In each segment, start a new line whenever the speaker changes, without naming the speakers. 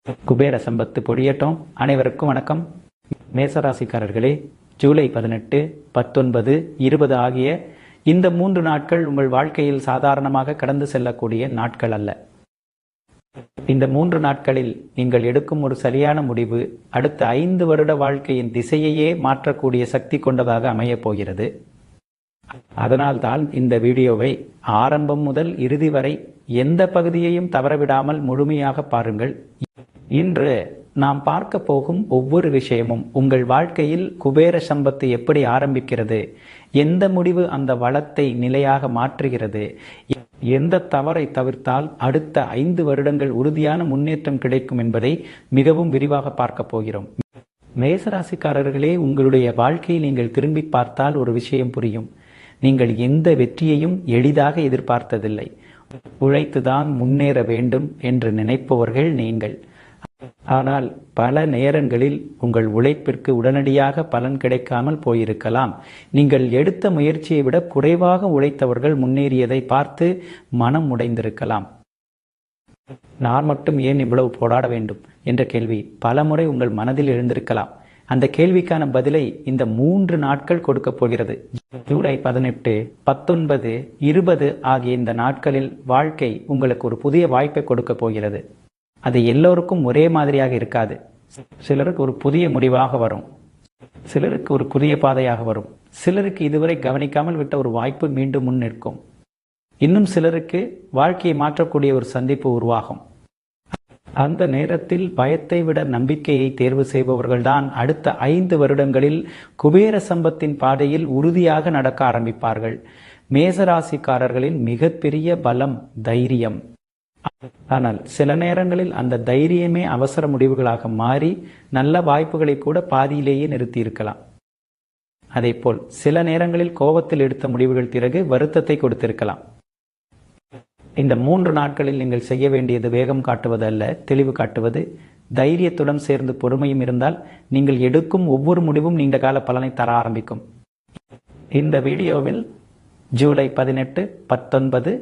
குபேர சம்பத்து பொழியட்டும். அனைவருக்கும் வணக்கம். மேசராசிக்காரர்களே, ஜூலை 18, 19, 20 ஆகிய இந்த 3 நாட்கள் உங்கள் வாழ்க்கையில் சாதாரணமாக கடந்து செல்லக்கூடிய நாட்கள் அல்ல. இந்த 3 நாட்களில் நீங்கள் எடுக்கும் ஒரு சரியான முடிவு அடுத்த 5 வருட வாழ்க்கையின் திசையையே மாற்றக்கூடிய சக்தி கொண்டதாக அமையப் போகிறது. அதனால்தான் இந்த வீடியோவை ஆரம்பம் முதல் இறுதி வரை எந்த பகுதியையும் தவறவிடாமல் முழுமையாக பாருங்கள். இன்று நாம் பார்க்க போகும் ஒவ்வொரு விஷயமும் உங்கள் வாழ்க்கையில் குபேர சம்பத்து எப்படி ஆரம்பிக்கிறது, எந்த முடிவு அந்த வளத்தை நிலையாக மாற்றுகிறது, எந்த தவறை தவிர்த்தால் அடுத்த 5 வருடங்கள் உறுதியான முன்னேற்றம் கிடைக்கும் என்பதை மிகவும் விரிவாக பார்க்க போகிறோம். மேசராசிக்காரர்களே, உங்களுடைய வாழ்க்கையை நீங்கள் திரும்பி பார்த்தால் ஒரு விஷயம் புரியும். நீங்கள் எந்த வெற்றியையும் எளிதாக எதிர்பார்த்ததில்லை. உழைத்துதான் முன்னேற வேண்டும் என்று நினைப்பவர்கள் நீங்கள். ஆனால் பல நேரங்களில் உங்கள் உழைப்பிற்கு உடனடியாக பலன் கிடைக்காமல் போயிருக்கலாம். நீங்கள் எடுத்த முயற்சியை விட குறைவாக உழைத்தவர்கள் முன்னேறியதை பார்த்து மனம் உடைந்திருக்கலாம். நான் மட்டும் ஏன் இவ்வளவு போராட வேண்டும் என்ற கேள்வி பலமுறை உங்கள் மனதில் எழுந்திருக்கலாம். அந்த கேள்விக்கான பதிலை இந்த 3 நாட்கள் கொடுக்க போகிறது. ஜூலை 18, 19, 20 ஆகிய இந்த நாட்களில் வாழ்க்கை உங்களுக்கு ஒரு புதிய வாய்ப்பை கொடுக்க போகிறது. அது எல்லோருக்கும் ஒரே மாதிரியாக இருக்காது. சிலருக்கு ஒரு புதிய முடிவாக வரும், சிலருக்கு ஒரு புதிய பாதையாக வரும், சிலருக்கு இதுவரை கவனிக்காமல் விட்ட ஒரு வாய்ப்பு மீண்டும் முன் நிற்கும், இன்னும் சிலருக்கு வாழ்க்கையை மாற்றக்கூடிய ஒரு சந்திப்பு உருவாகும். அந்த நேரத்தில் பயத்தை விட நம்பிக்கையை தேர்வு செய்பவர்கள்தான் அடுத்த 5 வருடங்களில் குபேர சம்பத்தின் பாதையில் உறுதியாக நடக்க ஆரம்பிப்பார்கள். மேசராசிக்காரர்களின் மிகப்பெரிய பலம் தைரியம். ஆனால் சில நேரங்களில் அந்த தைரியமே அவசர முடிவுகளாக மாறி நல்ல வாய்ப்புகளை கூட பாதியிலேயே நிறுத்தி இருக்கலாம். அதேபோல் சில நேரங்களில் கோபத்தில் எடுத்த முடிவுகள் பிறகு வருத்தத்தை கொடுத்திருக்கலாம். இந்த 3 நாட்களில் நீங்கள் செய்ய வேண்டியது வேகம் காட்டுவது அல்ல, தெளிவு காட்டுவது. தைரியத்துடன் சேர்ந்து பொறுமையும் இருந்தால் நீங்கள் எடுக்கும் ஒவ்வொரு முடிவும் நீண்ட கால பலனை தர ஆரம்பிக்கும். இந்த வீடியோவில் ஜூலை 18, 19,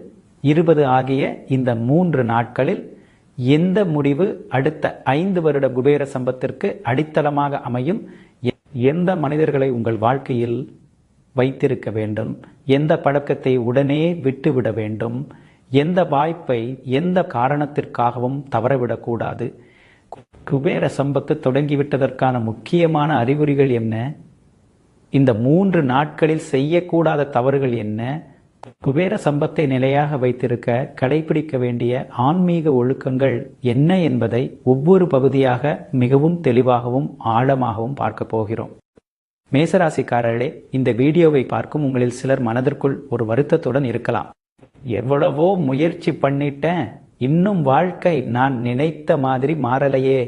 20 ஆகிய இந்த 3 நாட்களில் எந்த முடிவு அடுத்த 5 வருட குபேர சம்பத்திற்கு அடித்தளமாக அமையும், எந்த மனிதர்களை உங்கள் வாழ்க்கையில் வைத்திருக்க வேண்டும், எந்த பழக்கத்தை உடனே விட்டுவிட வேண்டும், எந்த வாய்ப்பை எந்த காரணத்திற்காகவும் தவறவிடக்கூடாது, குபேர சம்பத்து தொடங்கிவிட்டதற்கான முக்கியமான அறிகுறிகள் என்ன, இந்த 3 நாட்களில் செய்யக்கூடாத தவறுகள் என்ன, குபேர சம்பத்தை நிலையாக வைத்திருக்க கடைபிடிக்க வேண்டிய ஆன்மீக ஒழுக்கங்கள் என்ன என்பதை ஒவ்வொரு பகுதியாக மிகவும் தெளிவாகவும் ஆழமாகவும் பார்க்க போகிறோம். மேசராசிக்காரர்களே, இந்த வீடியோவை பார்க்கும் உங்களில் சிலர் மனதிற்குள் ஒரு வருத்தத்துடன் இருக்கலாம். எவ்வளவோ முயற்சி பண்ணிட்டேன், இன்னும் வாழ்க்கை நான் நினைத்த மாதிரி மாறலையே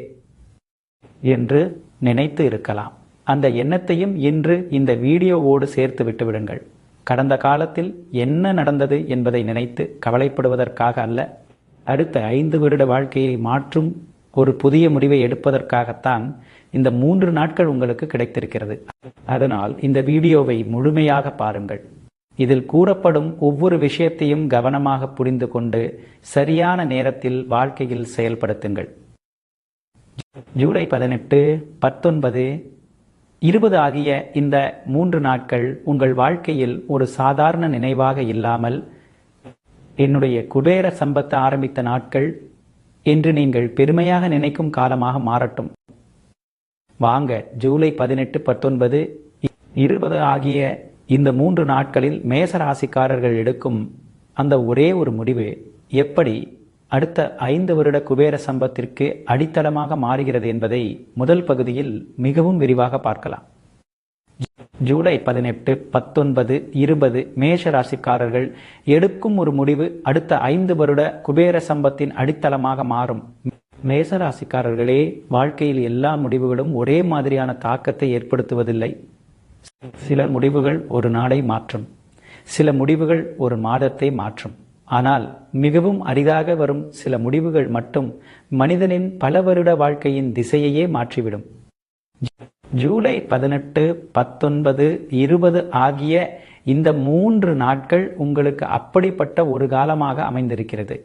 என்று நினைத்து இருக்கலாம். அந்த எண்ணத்தையும் இன்று இந்த வீடியோவோடு சேர்த்து விட்டுவிடுங்கள். கடந்த காலத்தில் என்ன நடந்தது என்பதை நினைத்து கவலைப்படுவதற்காக அல்ல, அடுத்த 5 வருட வாழ்க்கையை மாற்றும் ஒரு புதிய முடிவை எடுப்பதற்காகத்தான் இந்த 3 நாட்கள் உங்களுக்கு கிடைத்திருக்கிறது. அதனால் இந்த வீடியோவை முழுமையாக பாருங்கள். இதில் கூறப்படும் ஒவ்வொரு விஷயத்தையும் கவனமாக புரிந்து கொண்டு சரியான நேரத்தில் வாழ்க்கையில் செயல்படுத்துங்கள். ஜூலை 18, 19, 20 ஆகிய இந்த 3 நாட்கள் உங்கள் வாழ்க்கையில் ஒரு சாதாரண நினைவாக இல்லாமல் என்னுடைய குபேர சம்பத்து ஆரம்பித்த நாட்கள் என்று நீங்கள் பெருமையாக நினைக்கும் காலமாக மாறட்டும். வாங்க, ஜூலை 18, 19, 20 ஆகிய இந்த 3 நாட்களில் மேசராசிக்காரர்கள் எடுக்கும் அந்த ஒரே ஒரு முடிவு எப்படி அடுத்த 5 வருட குபேர சம்பத்திற்கு அடித்தளமாக மாறுகிறது என்பதை முதல் பகுதியில் மிகவும் விரிவாக பார்க்கலாம். ஜூலை 18, 19, 20 மேஷ ராசிக்காரர்கள் எடுக்கும் ஒரு முடிவு அடுத்த 5 வருட குபேர சம்பத்தின் அடித்தளமாக மாறும். மேசராசிக்காரர்களே, வாழ்க்கையில் எல்லா முடிவுகளும் ஒரே மாதிரியான தாக்கத்தை ஏற்படுத்துவதில்லை. சில முடிவுகள் ஒரு நாளை மாற்றும், சில முடிவுகள் ஒரு மாதத்தை மாற்றும். ஆனால் மிகவும் அரிதாக வரும் சில முடிவுகள் மட்டும் மனிதனின் பல வருட வாழ்க்கையின் திசையையே மாற்றிவிடும். ஜூலை 18, 19, 20 ஆகிய இந்த 3 நாட்கள் உங்களுக்கு அப்படிப்பட்ட ஒரு காலமாக அமைந்திருக்கிறது.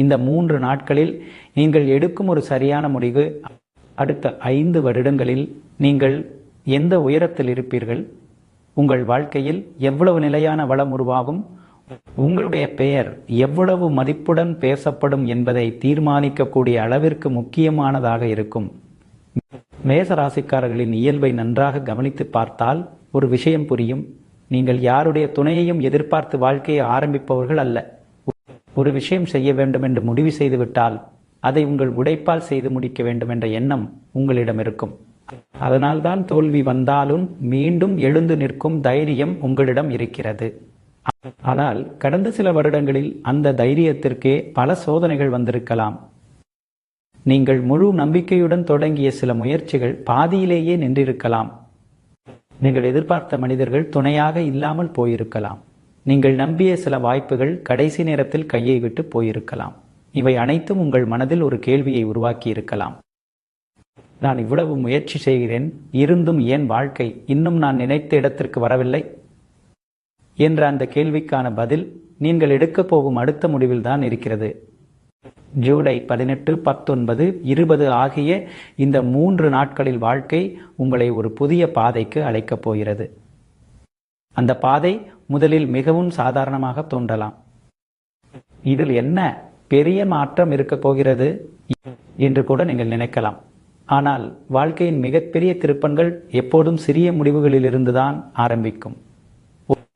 இந்த 3 நாட்களில் நீங்கள் எடுக்கும் ஒரு சரியான முடிவு அடுத்த 5 வருடங்களில் நீங்கள் எந்த உயரத்தில் இருப்பீர்கள், உங்கள் வாழ்க்கையில் எவ்வளவு நிலையான வளம் உருவாகும், உங்களுடைய பெயர் எவ்வளவு மதிப்புடன் பேசப்படும் என்பதை தீர்மானிக்கக்கூடிய அளவிற்கு முக்கியமானதாக இருக்கும். மேசராசிக்காரர்களின் இயல்பை நன்றாக கவனித்து பார்த்தால் ஒரு விஷயம் புரியும். நீங்கள் யாருடைய துணையையும் எதிர்பார்த்து வாழ்க்கையை ஆரம்பிப்பவர்கள் அல்ல. ஒரு விஷயம் செய்ய வேண்டும் என்று முடிவு செய்துவிட்டால் அதை உங்கள் உழைப்பால் செய்து முடிக்க வேண்டும் என்ற எண்ணம் உங்களிடம் இருக்கும். அதனால்தான் தோல்வி வந்தாலும் மீண்டும் எழுந்து நிற்கும் தைரியம் உங்களிடம் இருக்கிறது. ஆனால் கடந்த சில வருடங்களில் அந்த தைரியத்திற்கே பல சோதனைகள் வந்திருக்கலாம். நீங்கள் முழு நம்பிக்கையுடன் தொடங்கிய சில முயற்சிகள் பாதியிலேயே நின்றிருக்கலாம். நீங்கள் எதிர்பார்த்த மனிதர்கள் துணையாக இல்லாமல் போயிருக்கலாம். நீங்கள் நம்பிய சில வாய்ப்புகள் கடைசி நேரத்தில் கையை விட்டு போயிருக்கலாம். இவை அனைத்தும் உங்கள் மனதில் ஒரு கேள்வியை உருவாக்கி இருக்கலாம். நான் இவ்வளவு முயற்சி செய்கிறேன், இருந்தும் ஏன் வாழ்க்கை இன்னும் நான் நினைத்த இடத்திற்கு வரவில்லை என்ற அந்த கேள்விக்கான பதில் நீங்கள் எடுக்கப் போகும் அடுத்த முடிவில்தான் இருக்கிறது. ஜூலை 18, 19, 20 ஆகிய இந்த 3 நாட்களில் வாழ்க்கை உங்களை ஒரு புதிய பாதைக்கு அழைக்கப் போகிறது. அந்த பாதை முதலில் மிகவும் சாதாரணமாக தோன்றலாம். இதில் என்ன பெரிய மாற்றம் இருக்க போகிறது என்று கூட நீங்கள் நினைக்கலாம். ஆனால் வாழ்க்கையின் மிகப்பெரிய திருப்பங்கள் எப்போதும் சிறிய முடிவுகளிலிருந்துதான் ஆரம்பிக்கும்.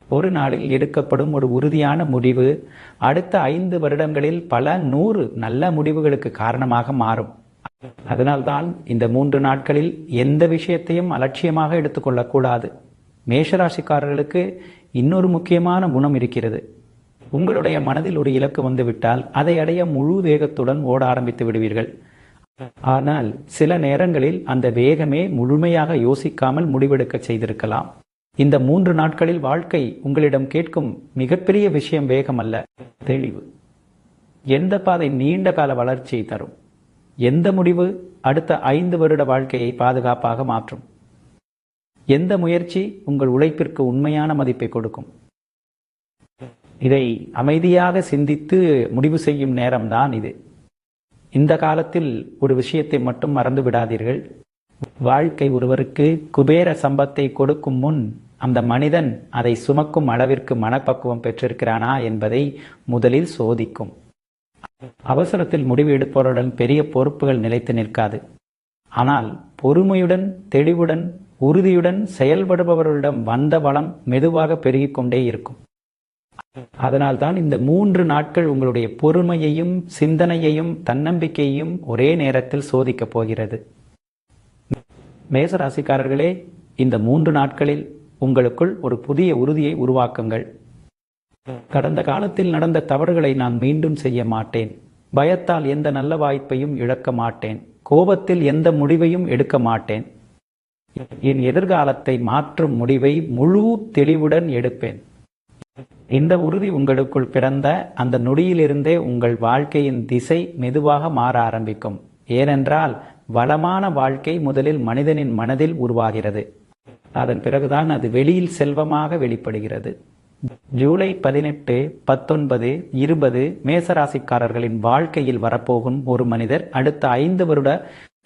ஒரு நாளில் எடுக்கப்படும் ஒரு உறுதியான முடிவு அடுத்த 5 வருடங்களில் பல 100 நல்ல முடிவுகளுக்கு காரணமாக மாறும். அதனால்தான் இந்த 3 நாட்களில் எந்த விஷயத்தையும் அலட்சியமாக எடுத்துக்கொள்ளக்கூடாது. மேஷராசிக்காரர்களுக்கு இன்னொரு முக்கியமான குணம் இருக்கிறது. உங்களுடைய மனதில் ஒரு இலக்கு வந்துவிட்டால் அதை அடைய முழு வேகத்துடன் ஓட ஆரம்பித்து விடுவீர்கள். ஆனால் சில நேரங்களில் அந்த வேகமே முழுமையாக யோசிக்காமல் முடிவெடுக்க செய்திருக்கலாம். இந்த 3 நாட்களில் வாழ்க்கை உங்களிடம் கேட்கும் மிகப்பெரிய விஷயம் வேகம் அல்ல, தெளிவு. எந்த பாதை நீண்ட கால வளர்ச்சியை தரும், எந்த முடிவு அடுத்த 5 வருட வாழ்க்கையை பாதுகாப்பாக மாற்றும், எந்த முயற்சி உங்கள் உழைப்பிற்கு உண்மையான மதிப்பை கொடுக்கும். இதை அமைதியாக சிந்தித்து முடிவு செய்யும் நேரம்தான் இது. இந்த காலத்தில் ஒரு விஷயத்தை மட்டும் மறந்து விடாதீர்கள். வாழ்க்கை ஒருவருக்கு குபேர சம்பத்தை கொடுக்கும் முன் அந்த மனிதன் அதை சுமக்கும் அளவிற்கு மனப்பக்குவம் பெற்றிருக்கிறானா என்பதை முதலில் சோதிக்கும். அவசரத்தில் முடிவு எடுப்பவருடன் பெரிய பொறுப்புகள் நிலைத்து நிற்காது. ஆனால் பொறுமையுடன், தெளிவுடன், உறுதியுடன் செயல்படுபவர்களிடம் வந்த வளம் மெதுவாக பெருகிக் கொண்டே இருக்கும். அதனால்தான் இந்த 3 நாட்கள் உங்களுடைய பொறுமையையும் சிந்தனையையும் தன்னம்பிக்கையையும் ஒரே நேரத்தில் சோதிக்கப் போகிறது. மேசராசிக்காரர்களே, இந்த 3 நாட்களில் உங்களுக்குள் ஒரு புதிய உறுதியை உருவாக்குங்கள். கடந்த காலத்தில் நடந்த தவறுகளை நான் மீண்டும் செய்ய மாட்டேன். பயத்தால் எந்த நல்ல வாய்ப்பையும் இழக்க மாட்டேன். கோபத்தில் எந்த முடிவையும் எடுக்க மாட்டேன். என் எதிர்காலத்தை மாற்றும் முடிவை முழு தெளிவுடன் எடுப்பேன். இந்த உறுதி உங்களுக்குள் பிறந்த அந்த நொடியிலிருந்தே உங்கள் வாழ்க்கையின் திசை மெதுவாக மாற ஆரம்பிக்கும். ஏனென்றால் வளமான வாழ்க்கை முதலில் மனிதனின் மனதில் உருவாகிறது. அதன் பிறகுதான் அது வெளியில் செல்வமாக வெளிப்படுகிறது. ஜூலை 18, 19, 20 மேசராசிக்காரர்களின் வாழ்க்கையில் வரப்போகும் ஒரு மனிதர் அடுத்த 5 வருட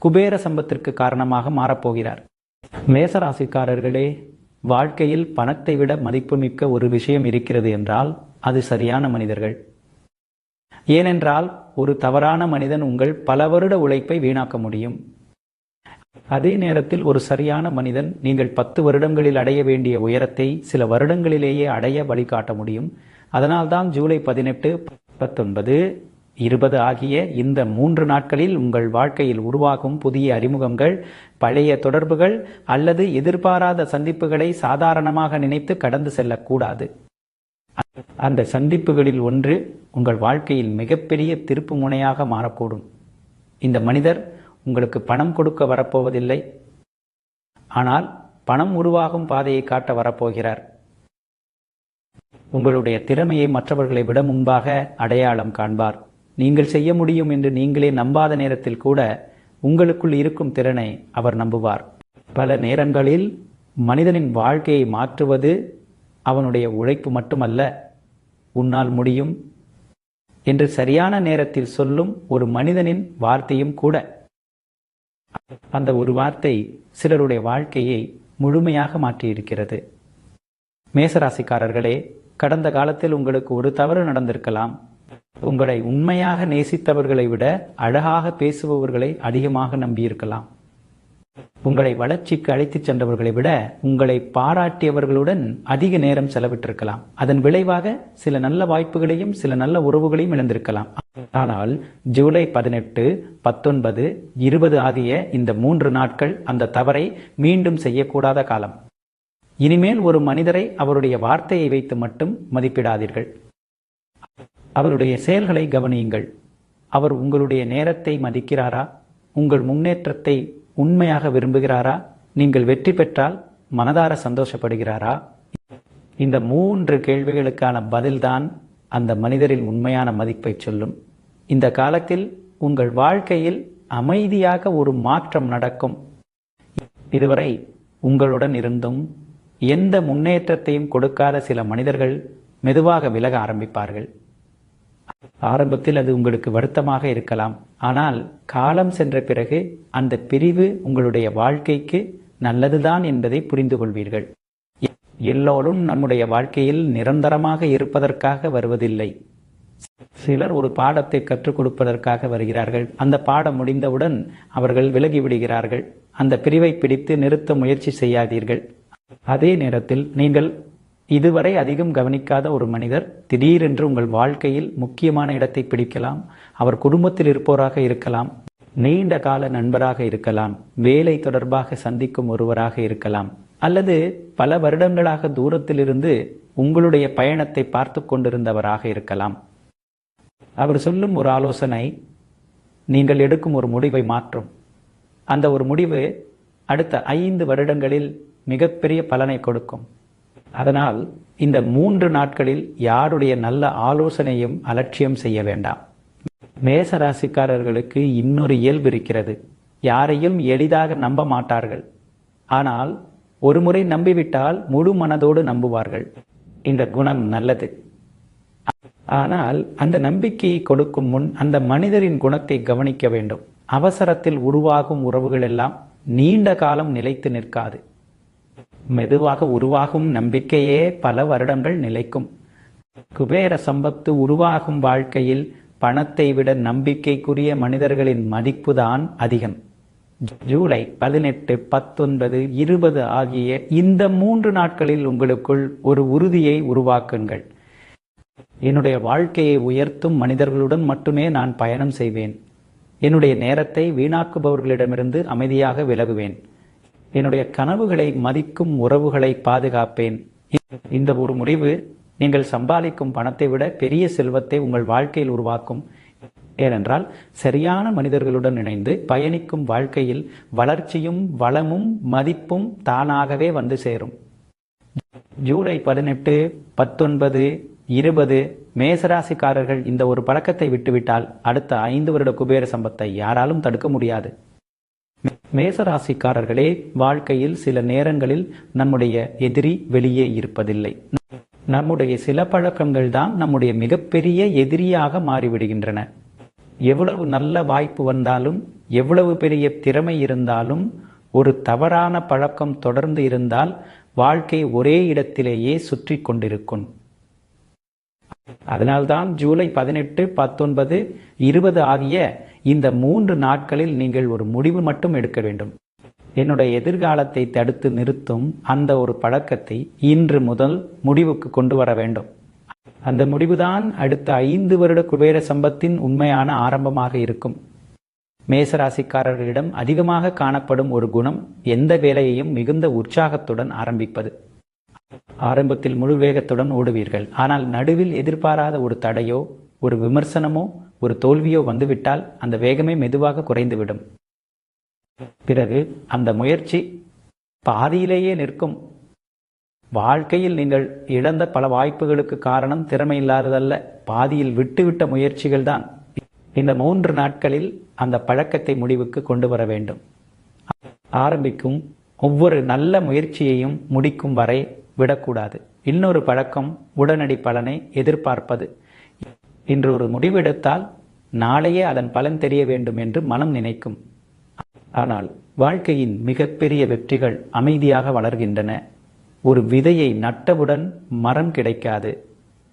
குபேர சம்பத்திற்கு காரணமாக மாறப்போகிறார். மேசராசிக்காரர்களே, வாழ்க்கையில் பணத்தை விட மதிப்புமிக்க ஒரு விஷயம் இருக்கிறது என்றால் அது சரியான மனிதர்கள். ஏனென்றால் ஒரு தவறான மனிதன் உங்கள் பல வருட உழைப்பை வீணாக்க முடியும். அதே நேரத்தில் ஒரு சரியான மனிதன் நீங்கள் 10 வருடங்களில் அடைய வேண்டிய உயரத்தை சில வருடங்களிலேயே அடைய வழிகாட்ட முடியும். அதனால்தான் ஜூலை 18, 19, 20 ஆகிய இந்த 3 நாட்களில் உங்கள் வாழ்க்கையில் உருவாகும் புதிய அறிமுகங்கள், பழைய தொடர்புகள் அல்லது எதிர்பாராத சந்திப்புகளை சாதாரணமாக நினைத்து கடந்து செல்லக்கூடாது. அந்த சந்திப்புகளில் ஒன்று உங்கள் வாழ்க்கையில் மிகப்பெரிய திருப்பு முனையாக மாறக்கூடும். இந்த மனிதர் உங்களுக்கு பணம் கொடுக்க வரப்போவதில்லை, ஆனால் பணம் உருவாகும் பாதையை காட்ட வரப்போகிறார். உங்களுடைய திறமையை மற்றவர்களை விட முன்பாக அடையாளம் காண்பார். நீங்கள் செய்ய முடியும் என்று நீங்களே நம்பாத நேரத்தில் கூட உங்களுக்குள் இருக்கும் திறனை அவர் நம்புவார். பல நேரங்களில் மனிதனின் வாழ்க்கையை மாற்றுவது அவனுடைய உழைப்பு மட்டுமல்ல, உன்னால் முடியும் என்று சரியான நேரத்தில் சொல்லும் ஒரு மனிதனின் வார்த்தையும் கூட. அந்த ஒரு வார்த்தை சிலருடைய வாழ்க்கையை முழுமையாக மாற்றியிருக்கிறது. மேசராசிக்காரர்களே, கடந்த காலத்தில் உங்களுக்கு ஒரு தவறு நடந்திருக்கலாம். உங்களை உண்மையாக நேசித்தவர்களை விட அழகாக பேசுபவர்களை அதிகமாக நம்பியிருக்கலாம். உங்களை வளர்ச்சிக்கு அழைத்துச் சென்றவர்களை விட உங்களை பாராட்டியவர்களுடன் அதிக நேரம் செலவிட்டிருக்கலாம். அதன் விளைவாக சில நல்ல வாய்ப்புகளையும் சில நல்ல உறவுகளையும் இழந்திருக்கலாம். ஆனால் ஜூலை 18, 19, 20 ஆகிய இந்த 3 நாட்கள் அந்த தவறை மீண்டும் செய்யக்கூடாத காலம். இனிமேல் ஒரு மனிதரை அவருடைய வார்த்தையை வைத்து மட்டும் மதிப்பிடாதீர்கள். அவருடைய செயல்களை கவனியுங்கள். அவர் உங்களுடைய நேரத்தை மதிக்கிறாரா? உங்கள் முன்னேற்றத்தை உண்மையாக விரும்புகிறாரா? நீங்கள் வெற்றி பெற்றால் மனதார சந்தோஷப்படுகிறாரா? இந்த 3 கேள்விகளுக்கான பதில்தான் அந்த மனிதரின் உண்மையான மதிப்பை சொல்லும். இந்த காலத்தில் உங்கள் வாழ்க்கையில் அமைதியாக ஒரு மாற்றம் நடக்கும். இதுவரை உங்களுடன் இருந்தும் எந்த முன்னேற்றத்தையும் கொடுக்காத சில மனிதர்கள் மெதுவாக விலக ஆரம்பிப்பார்கள். ஆரம்பத்தில் அது உங்களுக்கு வருத்தமாக இருக்கலாம். ஆனால் காலம் சென்ற பிறகு அந்த பிரிவு உங்களுடைய வாழ்க்கைக்கு நல்லதுதான் என்பதை புரிந்து கொள்வீர்கள். எல்லோரும் நம்முடைய வாழ்க்கையில் நிரந்தரமாக இருப்பதற்காக வருவதில்லை. சிலர் ஒரு பாடத்தை கற்றுக் கொடுப்பதற்காக வருகிறார்கள். அந்த பாடம் முடிந்தவுடன் அவர்கள் விலகிவிடுகிறார்கள். அந்த பிரிவை பிடித்து நிறுத்த முயற்சி செய்யாதீர்கள். அதே நேரத்தில் நீங்கள் இதுவரை அதிகம் கவனிக்காத ஒரு மனிதர் திடீரென்று உங்கள் வாழ்க்கையில் முக்கியமான இடத்தை பிடிக்கலாம். அவர் குடும்பத்தில் இருப்பவராக இருக்கலாம், நீண்ட கால நண்பராக இருக்கலாம், வேலை தொடர்பாக சந்திக்கும் ஒருவராக இருக்கலாம், அல்லது பல வருடங்களாக தூரத்திலிருந்து உங்களுடைய பயணத்தை பார்த்து கொண்டிருந்தவராக இருக்கலாம். அவர் சொல்லும் ஒரு ஆலோசனை நீங்கள் எடுக்கும் ஒரு முடிவை மாற்றும். அந்த ஒரு முடிவு அடுத்த 5 வருடங்களில் மிகப்பெரிய பலனை கொடுக்கும். அதனால் இந்த 3 நாட்களில் யாருடைய நல்ல ஆலோசனையும் அலட்சியம் செய்ய வேண்டாம். மேசராசிக்காரர்களுக்கு இன்னொரு இயல்பு இருக்கிறது. யாரையும் எளிதாக நம்ப மாட்டார்கள். ஆனால் ஒரு முறை நம்பிவிட்டால் முழு மனதோடு நம்புவார்கள். இந்த குணம் நல்லது. ஆனால் அந்த நம்பிக்கையை கொடுக்கும் முன் அந்த மனிதரின் குணத்தை கவனிக்க வேண்டும். அவசரத்தில் உருவாகும் உறவுகள் எல்லாம் நீண்ட காலம் நிலைத்து நிற்காது. மெதுவாக உருவாகும் நம்பிக்கையே பல வருடங்கள் நிலைக்கும். குபேர சம்பத்து உருவாகும் வாழ்க்கையில் பணத்தை விட நம்பிக்கைக்குரிய மனிதர்களின் மதிப்புதான் அதிகம். ஜூலை 18, 19, 20 ஆகிய இந்த 3 நாட்களில் உங்களுக்குள் ஒரு உறுதியை உருவாக்குங்கள். என்னுடைய வாழ்க்கையை உயர்த்தும் மனிதர்களுடன் மட்டுமே நான் பயணம் செய்வேன். என்னுடைய நேரத்தை வீணாக்குபவர்களிடமிருந்து அமைதியாக விலகுவேன். என்னுடைய கனவுகளை மதிக்கும் உறவுகளை பாதுகாப்பேன். இந்த ஒரு முடிவு நீங்கள் சம்பாதிக்கும் பணத்தை விட பெரிய செல்வத்தை உங்கள் வாழ்க்கையில் உருவாக்கும். ஏனென்றால் சரியான மனிதர்களுடன் இணைந்து பயணிக்கும் வாழ்க்கையில் வளர்ச்சியும் வளமும் மதிப்பும் தானாகவே வந்து சேரும். ஜூலை 18, 19, 20 மேசராசிக்காரர்கள் இந்த ஒரு பழக்கத்தை விட்டுவிட்டால் அடுத்த 5 வருட குபேர சம்பத்தை யாராலும் தடுக்க முடியாது. மேசராசிக்காரர்களே, வாழ்க்கையில் சில நேரங்களில் நம்முடைய எதிரி வெளியே இருப்பதில்லை. நம்முடைய சில பழக்கங்கள் தான் நம்முடைய மிகப்பெரிய எதிரியாக மாறிவிடுகின்றன. எவ்வளவு நல்ல வாய்ப்பு வந்தாலும், எவ்வளவு பெரிய திறமை இருந்தாலும், ஒரு தவறான பழக்கம் தொடர்ந்து இருந்தால் வாழ்க்கை ஒரே இடத்திலேயே சுற்றி கொண்டிருக்கும். அதனால்தான் ஜூலை 18, 19, 20 ஆகிய இந்த 3 நாட்களில் நீங்கள் ஒரு முடிவு மட்டும் எடுக்க வேண்டும். என்னுடைய எதிர்காலத்தை தடுத்து நிறுத்தும் அந்த ஒரு பழக்கத்தை இன்று முதல் முடிவுக்கு கொண்டு வர வேண்டும். அந்த முடிவுதான் அடுத்த 5 வருட குபேர சம்பத்தின் உண்மையான ஆரம்பமாக இருக்கும். மேசராசிக்காரர்களிடம் அதிகமாக காணப்படும் ஒரு குணம் எந்த வேலையையும் மிகுந்த உற்சாகத்துடன் ஆரம்பிப்பது. ஆரம்பத்தில் முழு வேகத்துடன் ஓடுவீர்கள். ஆனால் நடுவில் எதிர்பாராத ஒரு தடையோ, ஒரு விமர்சனமோ, ஒரு தோல்வியோ வந்துவிட்டால் அந்த வேகமே மெதுவாக குறைந்துவிடும். பிறகு அந்த முயற்சி பாதியிலேயே நிற்கும். வாழ்க்கையில் நீங்கள் இழந்த பல வாய்ப்புகளுக்கு காரணம் திறமை இல்லாததல்ல, பாதியில் விட்டுவிட்ட முயற்சிகள் தான். இந்த 3 நாட்களில் அந்த பழக்கத்தை முடிவுக்கு கொண்டு வர வேண்டும். ஆரம்பிக்கும் ஒவ்வொரு நல்ல முயற்சியையும் முடிக்கும் வரை விடக்கூடாது. இன்னொரு பழக்கம் உடனடி பலனை எதிர்பார்ப்பது. இன்று ஒரு முடிவெடுத்தால் நாளையே அதன் பலன் தெரிய வேண்டும் என்று மனம் நினைக்கும். ஆனால் வாழ்க்கையின் மிகப்பெரிய வெற்றிகள் அமைதியாக வளர்கின்றன. ஒரு விதையை நட்டவுடன் மரம் கிடைக்காது.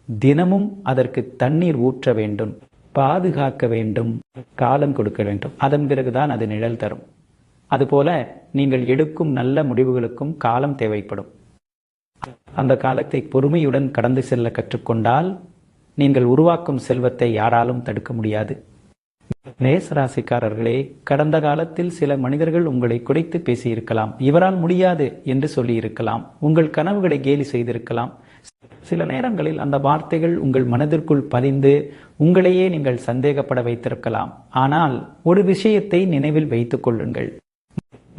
தினமும் அதற்கு தண்ணீர் ஊற்ற வேண்டும், பாதுகாக்க வேண்டும், காலம் கொடுக்க வேண்டும். அதன் பிறகுதான் அது நிழல் தரும். அதுபோல நீங்கள் எடுக்கும் நல்ல முடிவுகளுக்கும் காலம் தேவைப்படும். அந்த காலத்தை பொறுமையுடன் கடந்து செல்ல கற்றுக்கொண்டால் நீங்கள் உருவாக்கும் செல்வத்தை யாராலும் தடுக்க முடியாது. மேசராசிக்காரர்களே, கடந்த காலத்தில் சில மனிதர்கள் உங்களை குறைத்து பேசியிருக்கலாம், இவரால் முடியாது என்று சொல்லியிருக்கலாம், உங்கள் கனவுகளை கேலி செய்திருக்கலாம். சில நேரங்களில் அந்த வார்த்தைகள் உங்கள் மனதிற்குள் பதிந்து உங்களையே நீங்கள் சந்தேகப்பட வைத்திருக்கலாம். ஆனால் ஒரு விஷயத்தை நினைவில் வைத்துக் கொள்ளுங்கள்.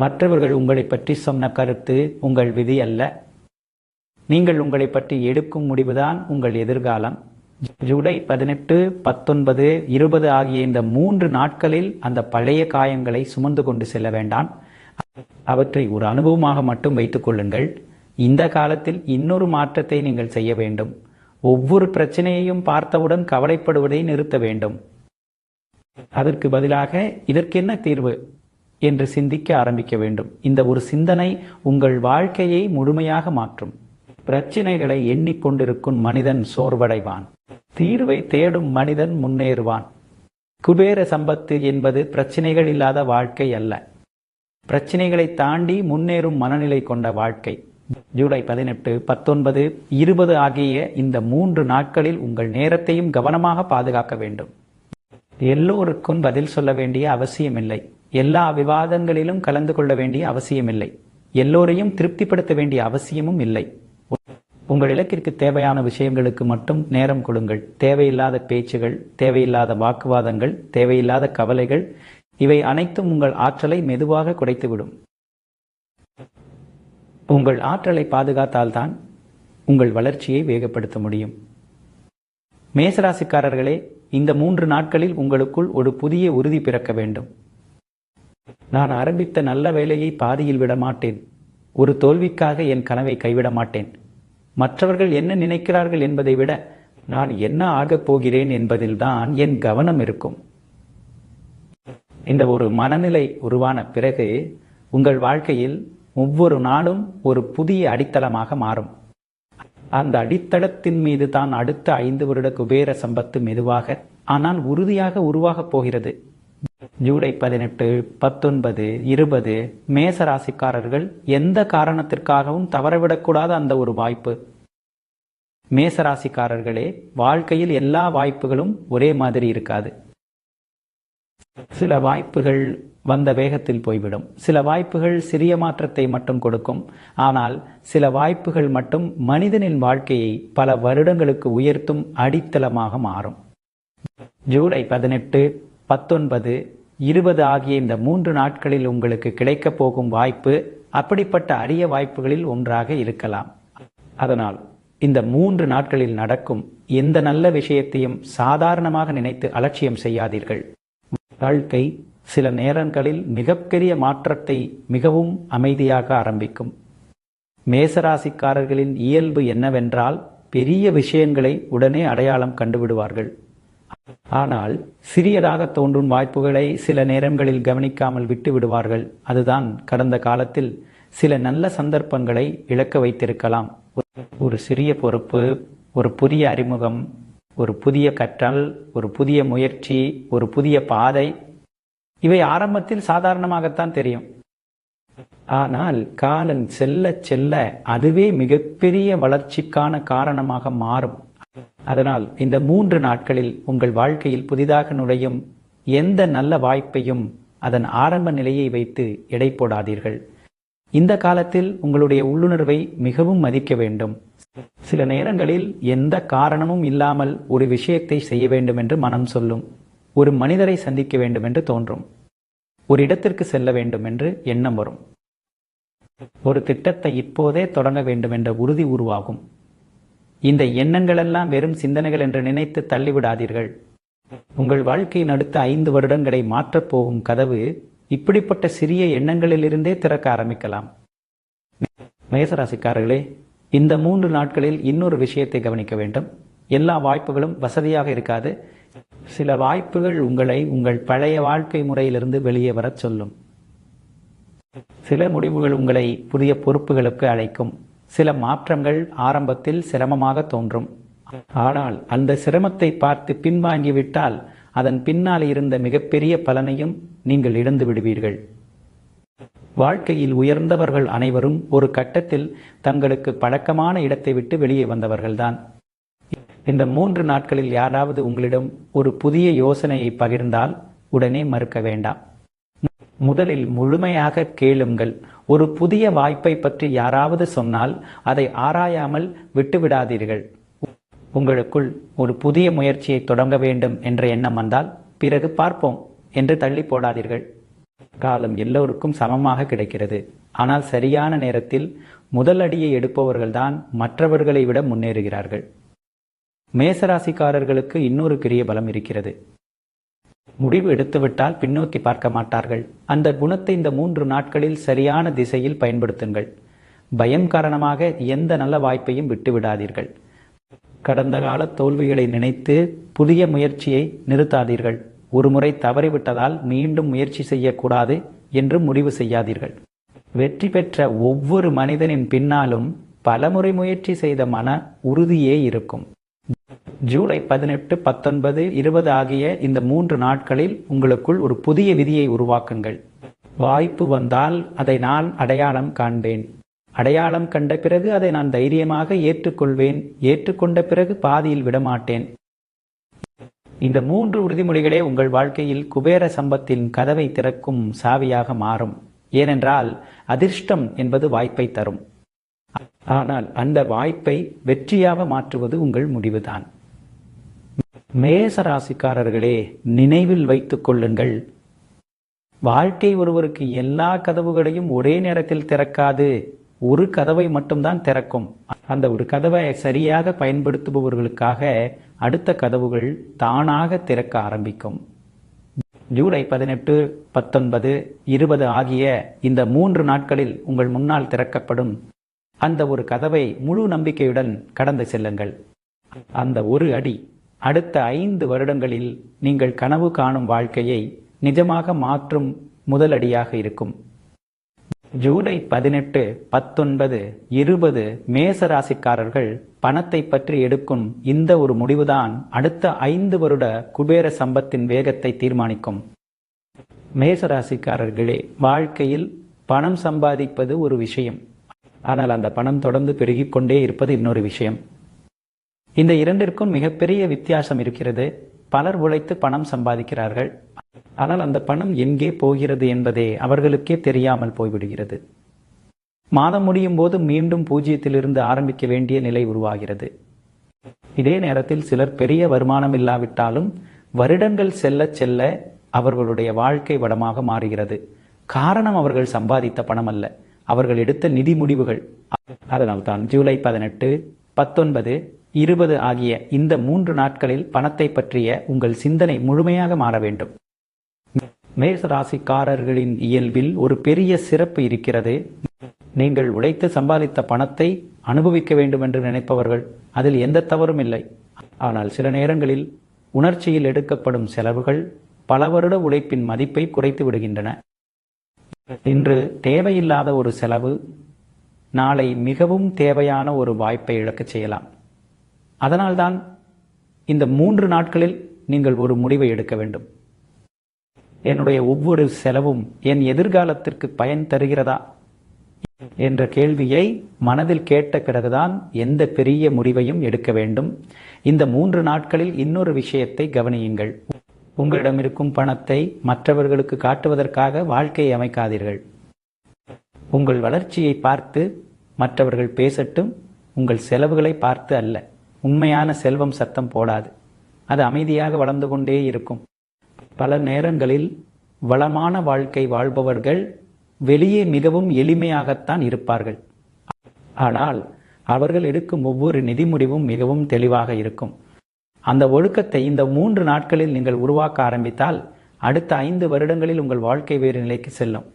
மற்றவர்கள் உங்களை பற்றி சொன்ன கருத்து உங்கள் விதி அல்ல. நீங்கள் உங்களை பற்றி எடுக்கும் முடிவுதான் உங்கள் எதிர்காலம். ஜூலை 18, 19, 20 ஆகிய இந்த 3 நாட்களில் அந்த பழைய காயங்களை சுமந்து கொண்டு செல்ல வேண்டாம். அவற்றை ஒரு அனுபவமாக மட்டும் வைத்துக் கொள்ளுங்கள். இந்த காலத்தில் இன்னொரு மாற்றத்தை நீங்கள் செய்ய வேண்டும். ஒவ்வொரு பிரச்சனையையும் பார்த்தவுடன் கவலைப்படுவதை நிறுத்த வேண்டும். அதற்கு பதிலாக இதற்கென்ன தீர்வு என்று சிந்திக்க ஆரம்பிக்க வேண்டும். இந்த ஒரு சிந்தனை உங்கள் வாழ்க்கையை முழுமையாக மாற்றும். பிரச்சனைகளை எண்ணிக்கொண்டிருக்கும் மனிதன் சோர்வடைவான். தீர்வை தேடும் மனிதன் முன்னேறுவான். குபேர சம்பத்து என்பது பிரச்சனைகள் இல்லாத வாழ்க்கை அல்ல, பிரச்சனைகளை தாண்டி முன்னேறும் மனநிலை கொண்ட வாழ்க்கை. ஜூலை 18, 19, 20 ஆகிய இந்த 3 நாட்களில் உங்கள் நேரத்தையும் கவனமாக பாதுகாக்க வேண்டும். எல்லோருக்கும் பதில் சொல்ல வேண்டிய அவசியமில்லை. எல்லா விவாதங்களிலும் கலந்து கொள்ள வேண்டிய அவசியமில்லை. எல்லோரையும் திருப்திப்படுத்த வேண்டிய அவசியமும் இல்லை. உங்கள் இலக்கிற்கு தேவையான விஷயங்களுக்கு மட்டும் நேரம் கொடுங்கள். தேவையில்லாத பேச்சுகள், தேவையில்லாத வாக்குவாதங்கள், தேவையில்லாத கவலைகள், இவை அனைத்தும் உங்கள் ஆற்றலை மெதுவாக குறைத்துவிடும். உங்கள் ஆற்றலை பாதுகாத்தால்தான் உங்கள் வளர்ச்சியை வேகப்படுத்த முடியும். மேசராசிக்காரர்களே, இந்த 3 நாட்களில் உங்களுக்குள் ஒரு புதிய உறுதி பிறக்க வேண்டும். நான் ஆரம்பித்த நல்ல வேலையை பாதியில் விட மாட்டேன். ஒரு தோல்விக்காக என் கனவை கைவிட மாட்டேன். மற்றவர்கள் என்ன நினைக்கிறார்கள் என்பதை விட நான் என்ன ஆகப் போகிறேன் என்பதில்தான் என் கவனம் இருக்கும். இந்த ஒரு மனநிலை உருவான பிறகு உங்கள் வாழ்க்கையில் ஒவ்வொரு நாளும் ஒரு புதிய அடித்தளமாக மாறும். அந்த அடித்தளத்தின் மீது தான் அடுத்த 5 வருட குபேர சம்பத்து மெதுவாக ஆனால் உறுதியாக உருவாகப் போகிறது. ஜூலை 18, 19, 20 மேச ராசிக்காரர்கள் எந்த காரணத்திற்காகவும் தவறவிடக்கூடாத அந்த ஒரு வாய்ப்பு. மேச ராசிக்காரர்களே, வாழ்க்கையில் எல்லா வாய்ப்புகளும் ஒரே மாதிரி இருக்காது. சில வாய்ப்புகள் வந்த வேகத்தில் போய்விடும். சில வாய்ப்புகள் சிறிய மாற்றத்தை மட்டும் கொடுக்கும். ஆனால் சில வாய்ப்புகள் மட்டும் மனிதனின் வாழ்க்கையை பல வருடங்களுக்கு உயர்த்தும் அடித்தளமாக மாறும். ஜூலை 18, 19, 20 ஆகிய இந்த 3 நாட்களில் உங்களுக்கு கிடைக்கப் போகும் வாய்ப்பு அப்படிப்பட்ட அரிய வாய்ப்புகளில் ஒன்றாக இருக்கலாம். அதனால் இந்த 3 நாட்களில் நடக்கும் எந்த நல்ல விஷயத்தையும் சாதாரணமாக நினைத்து அலட்சியம் செய்யாதீர்கள். வாழ்க்கை சில நேரங்களில் மிகப்பெரிய மாற்றத்தை மிகவும் அமைதியாக ஆரம்பிக்கும். மேசராசிக்காரர்களின் இயல்பு என்னவென்றால் பெரிய விஷயங்களை உடனே அடையாளம் கண்டுவிடுவார்கள். ஆனால் சிறியதாக தோன்றும் வாய்ப்புகளை சில நேரங்களில் கவனிக்காமல் விட்டு விடுவார்கள். அதுதான் கடந்த காலத்தில் சில நல்ல சந்தர்ப்பங்களை இழக்க வைத்திருக்கலாம். ஒரு சிறிய பொறுப்பு, ஒரு புதிய அறிமுகம், ஒரு புதிய கற்றல், ஒரு புதிய முயற்சி, ஒரு புதிய பாதை, இவை ஆரம்பத்தில் சாதாரணமாகத்தான் தெரியும். ஆனால் காலம் செல்ல செல்ல அதுவே மிகப்பெரிய வளர்ச்சிக்கான காரணமாக மாறும். அதனால் இந்த 3 நாட்களில் உங்கள் வாழ்க்கையில் புதிதாக நுழையும் எந்த நல்ல வாய்ப்பையும் அதன் ஆரம்ப நிலையை வைத்து எடை போடாதீர்கள். இந்த காலத்தில் உங்களுடைய உள்ளுணர்வை மிகவும் மதிக்க வேண்டும். சில நேரங்களில் எந்த காரணமும் இல்லாமல் ஒரு விஷயத்தை செய்ய வேண்டும் என்று மனம் சொல்லும். ஒரு மனிதரை சந்திக்க வேண்டும் என்று தோன்றும். ஒரு இடத்திற்கு செல்ல வேண்டும் என்று எண்ணம் வரும். ஒரு திட்டத்தை இப்போதே தொடங்க வேண்டும் என்ற உறுதி உருவாகும். இந்த எண்ணங்களெல்லாம் வெறும் சிந்தனைகள் என்று நினைத்து தள்ளிவிடாதீர்கள். உங்கள் வாழ்க்கையின் அடுத்த 5 வருடங்களை மாற்றப் போகும் கதவு இப்படிப்பட்ட சிறிய எண்ணங்களிலிருந்தே திறக்க ஆரம்பிக்கலாம். மேசராசிக்காரர்களே, இந்த 3 நாட்களில் இன்னொரு விஷயத்தை கவனிக்க வேண்டும். எல்லா வாய்ப்புகளும் வசதியாக இருக்காது. சில வாய்ப்புகள் உங்களை உங்கள் பழைய வாழ்க்கை முறையிலிருந்து வெளியே வரச் சொல்லும். சில முடிவுகள் உங்களை புதிய பொறுப்புகளுக்கு அழைக்கும். சில மாற்றங்கள் ஆரம்பத்தில் சிரமமாக தோன்றும். ஆனால் அந்த சிரமத்தை பார்த்து பின்வாங்கிவிட்டால் அதன் பின்னால் இருந்த மிகப்பெரிய பலனையும் நீங்கள் இழந்து விடுவீர்கள். வாழ்க்கையில் உயர்ந்தவர்கள் அனைவரும் ஒரு கட்டத்தில் தங்களுக்கு பழக்கமான இடத்தை விட்டு வெளியே வந்தவர்கள்தான். இந்த 3 நாட்களில் யாராவது உங்களிடம் ஒரு புதிய யோசனையை பகிர்ந்தால் உடனே மறுக்க வேண்டாம். முதலில் முழுமையாக கேளுங்கள். ஒரு புதிய வாய்ப்பை பற்றி யாராவது சொன்னால் அதை ஆராயாமல் விட்டுவிடாதீர்கள். உங்களுக்குள் ஒரு புதிய முயற்சியை தொடங்க வேண்டும் என்ற எண்ணம் வந்தால் பிறகு பார்ப்போம் என்று தள்ளி போடாதீர்கள். காலம் எல்லோருக்கும் சமமாக கிடைக்கிறது. ஆனால் சரியான நேரத்தில் முதல் அடியை எடுப்பவர்கள்தான் மற்றவர்களை விட முன்னேறுகிறார்கள். மேசராசிக்காரர்களுக்கு இன்னொரு பெரிய பலம் இருக்கிறது. முடிவு எடுத்துவிட்டால் பின்னோக்கி பார்க்க மாட்டார்கள். அந்த குணத்தை இந்த 3 நாட்களில் சரியான திசையில் பயன்படுத்துங்கள். பயம் காரணமாக எந்த நல்ல வாய்ப்பையும் விட்டுவிடாதீர்கள். கடந்த கால தோல்விகளை நினைத்து புதிய முயற்சியை நிறுத்தாதீர்கள். ஒரு முறை தவறிவிட்டதால் மீண்டும் முயற்சி செய்யக்கூடாது என்று முடிவு செய்யாதீர்கள். வெற்றி பெற்ற ஒவ்வொரு மனிதனின் பின்னாலும் பலமுறை முயற்சி செய்த மன உறுதியே இருக்கும். ஜூலை 18, 19, 20 ஆகிய இந்த 3 நாட்களில் உங்களுக்குள் ஒரு புதிய விதியை உருவாக்குங்கள். வாய்ப்பு வந்தால் அதை நான் அடையாளம் காண்பேன். அடையாளம் கண்ட பிறகு அதை நான் தைரியமாக ஏற்றுக்கொள்வேன். ஏற்றுக்கொண்ட பிறகு பாதியில் விடமாட்டேன். இந்த 3 உறுதிமொழிகளே உங்கள் வாழ்க்கையில் குபேர சம்பத்தின் கதவை திறக்கும் சாவியாக மாறும். ஏனென்றால் அதிர்ஷ்டம் என்பது வாய்ப்பை தரும். ஆனால் அந்த வாய்ப்பை வெற்றியாக மாற்றுவது உங்கள் முடிவுதான். மேசராசிக்காரர்களே, நினைவில் வைத்துக் கொள்ளுங்கள், வாழ்க்கை ஒருவருக்கு எல்லா கதவுகளையும் ஒரே நேரத்தில் திறக்காது. ஒரு கதவை மட்டும்தான் திறக்கும். அந்த ஒரு கதவை சரியாக பயன்படுத்துபவர்களுக்காக அடுத்த கதவுகள் தானாக திறக்க ஆரம்பிக்கும். ஜூலை 18, 19, 20 ஆகிய இந்த 3 நாட்களில் உங்கள் முன்னால் திறக்கப்படும் அந்த ஒரு கதவை முழு நம்பிக்கையுடன் கடந்து செல்லுங்கள். அந்த ஒரு அடி அடுத்த 5 வருடங்களில் நீங்கள் கனவு காணும் வாழ்க்கையை நிஜமாக மாற்றும் முதல் அடியாக இருக்கும். ஜூலை 18, 19, 20 மேசராசிக்காரர்கள் பணத்தை பற்றி எடுக்கும் இந்த ஒரு முடிவுதான் அடுத்த 5 வருட குபேர சம்பத்தின் வேகத்தை தீர்மானிக்கும். மேசராசிக்காரர்களே, வாழ்க்கையில் பணம் சம்பாதிப்பது ஒரு விஷயம். ஆனால் அந்த பணம் தொடர்ந்து பெருகிக் கொண்டே இருப்பது இன்னொரு விஷயம். இந்த இரண்டிற்கும் மிகப்பெரிய வித்தியாசம் இருக்கிறது. பலர் உழைத்து பணம் சம்பாதிக்கிறார்கள். ஆனால் அந்த பணம் எங்கே போகிறது என்பதே அவர்களுக்கே தெரியாமல் போய்விடுகிறது. மாதம் முடியும் போது மீண்டும் பூஜ்ஜியத்திலிருந்து ஆரம்பிக்க வேண்டிய நிலை உருவாகிறது. இதே நேரத்தில் சிலர் பெரிய வருமானம் இல்லாவிட்டாலும் வருடங்கள் செல்ல செல்ல அவர்களுடைய வாழ்க்கை வளமாக மாறுகிறது. காரணம் அவர்கள் சம்பாதித்த பணம் அல்ல, அவர்கள் எடுத்த நிதி முடிவுகள். அதனால்தான் ஜூலை 18, 19, 20 ஆகிய இந்த 3 நாட்களில் பணத்தை பற்றிய உங்கள் சிந்தனை முழுமையாக மாற வேண்டும். மேசராசிக்காரர்களின் இயல்பில் ஒரு பெரிய சிறப்பு இருக்கிறது. நீங்கள் உழைத்து சம்பாதித்த பணத்தை அனுபவிக்க வேண்டும் என்று நினைப்பவர்கள். அதில் எந்த தவறும் இல்லை. ஆனால் சில நேரங்களில் உணர்ச்சியில் எடுக்கப்படும் செலவுகள் பல வருட உழைப்பின் மதிப்பை குறைத்து விடுகின்றன. இன்று தேவையில்லாத ஒரு செலவு நாளை மிகவும் தேவையான ஒரு வாய்ப்பை இழக்கச் செய்யலாம். அதனால்தான் இந்த 3 நாட்களில் நீங்கள் ஒரு முடிவை எடுக்க வேண்டும். என்னுடைய ஒவ்வொரு செலவும் என் எதிர்காலத்திற்கு பயன் தருகிறதா என்ற கேள்வியை மனதில் கேட்ட பிறகுதான் எந்த பெரிய முடிவையும் எடுக்க வேண்டும். இந்த 3 நாட்களில் இன்னொரு விஷயத்தை கவனியுங்கள். உங்களிடம் இருக்கும் பணத்தை மற்றவர்களுக்கு காட்டுவதற்காக வாழ்க்கையை அமைக்காதீர்கள். உங்கள் வளர்ச்சியை பார்த்து மற்றவர்கள் பேசட்டும், உங்கள் செலவுகளை பார்த்து அல்ல. உண்மையான செல்வம் சத்தம் போடாது, அது அமைதியாக வளர்ந்து கொண்டே இருக்கும். பல நேரங்களில் வளமான வாழ்க்கை வாழ்பவர்கள் வெளியே மிகவும் எளிமையாகத்தான் இருப்பார்கள். ஆனால் அவர்கள் எடுக்கும் ஒவ்வொரு நிதி முடிவும் மிகவும் தெளிவாக இருக்கும். அந்த ஒழுக்கத்தை இந்த 3 நாட்களில் நீங்கள் உருவாக்க ஆரம்பித்தால் அடுத்த 5 வருடங்களில் உங்கள் வாழ்க்கை வேறு நிலைக்கு செல்லும்.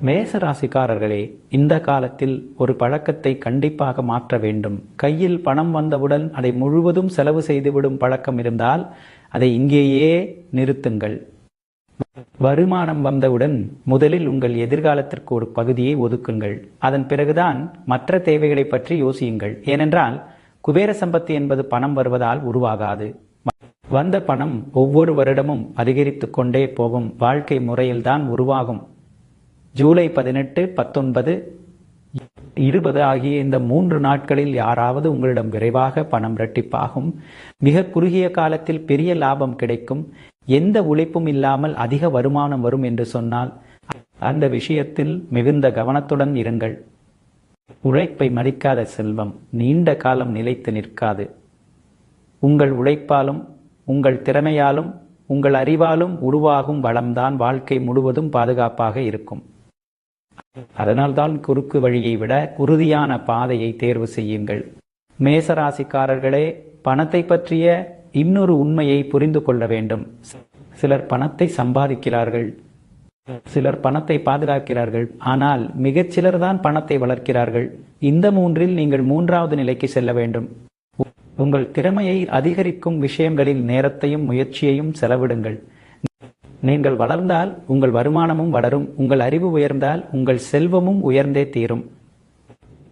மேசராசிக்காரர்களே, இந்த காலத்தில் ஒரு பழக்கத்தை கண்டிப்பாக மாற்ற வேண்டும். கையில் பணம் வந்தவுடன் அதை முழுவதும் செலவு செய்துவிடும் பழக்கம் இருந்தால் அதை இங்கேயே நிறுத்துங்கள். வருமானம் வந்தவுடன் முதலில் உங்கள் எதிர்காலத்திற்கு ஒரு பகுதியை ஒதுக்குங்கள். அதன் பிறகுதான் மற்ற தேவைகளை பற்றி யோசியுங்கள். ஏனென்றால் குபேர சம்பத்து என்பது பணம் வருவதால் உருவாகாது. வந்த பணம் ஒவ்வொரு வருடமும் அதிகரித்து கொண்டே போகும் வாழ்க்கை முறையில்தான் உருவாகும். ஜூலை 18, 19, 20 ஆகிய இந்த 3 நாட்களில் யாராவது உங்களிடம் விரைவாக பணம் இரட்டிப்பாகும். மிக குறுகிய காலத்தில் பெரிய லாபம் கிடைக்கும். எந்த உழைப்பும் இல்லாமல் அதிக வருமானம் வரும் என்று சொன்னால் அந்த விஷயத்தில் மிகுந்த கவனத்துடன் இருங்கள். உழைப்பை மதிக்காத செல்வம் நீண்ட காலம் நிலைத்து நிற்காது. உங்கள் உழைப்பாலும் உங்கள் திறமையாலும் உங்கள் அறிவாலும் உருவாகும் வளம்தான் வாழ்க்கை முழுவதும் பாதுகாப்பாக இருக்கும். அதனால்தான் குறுக்கு வழியை விட உறுதியான பாதையை தேர்வு செய்யுங்கள். மேசராசிக்காரர்களே, பணத்தை பற்றிய இன்னொரு உண்மையை புரிந்து கொள்ள வேண்டும். சிலர் பணத்தை சம்பாதிக்கிறார்கள், சிலர் பணத்தை பாதுகாக்கிறார்கள். ஆனால் மிகச்சிலர் தான் பணத்தை வளர்க்கிறார்கள். இந்த 3இல் நீங்கள் 3வது நிலைக்கு செல்ல வேண்டும். உங்கள் திறமையை அதிகரிக்கும் விஷயங்களில் நேரத்தையும் முயற்சியையும் செலவிடுங்கள். நீங்கள் வளர்ந்தால் உங்கள் வருமானமும் வளரும். உங்கள் அறிவு உயர்ந்தால் உங்கள் செல்வமும் உயர்ந்தே தீரும்.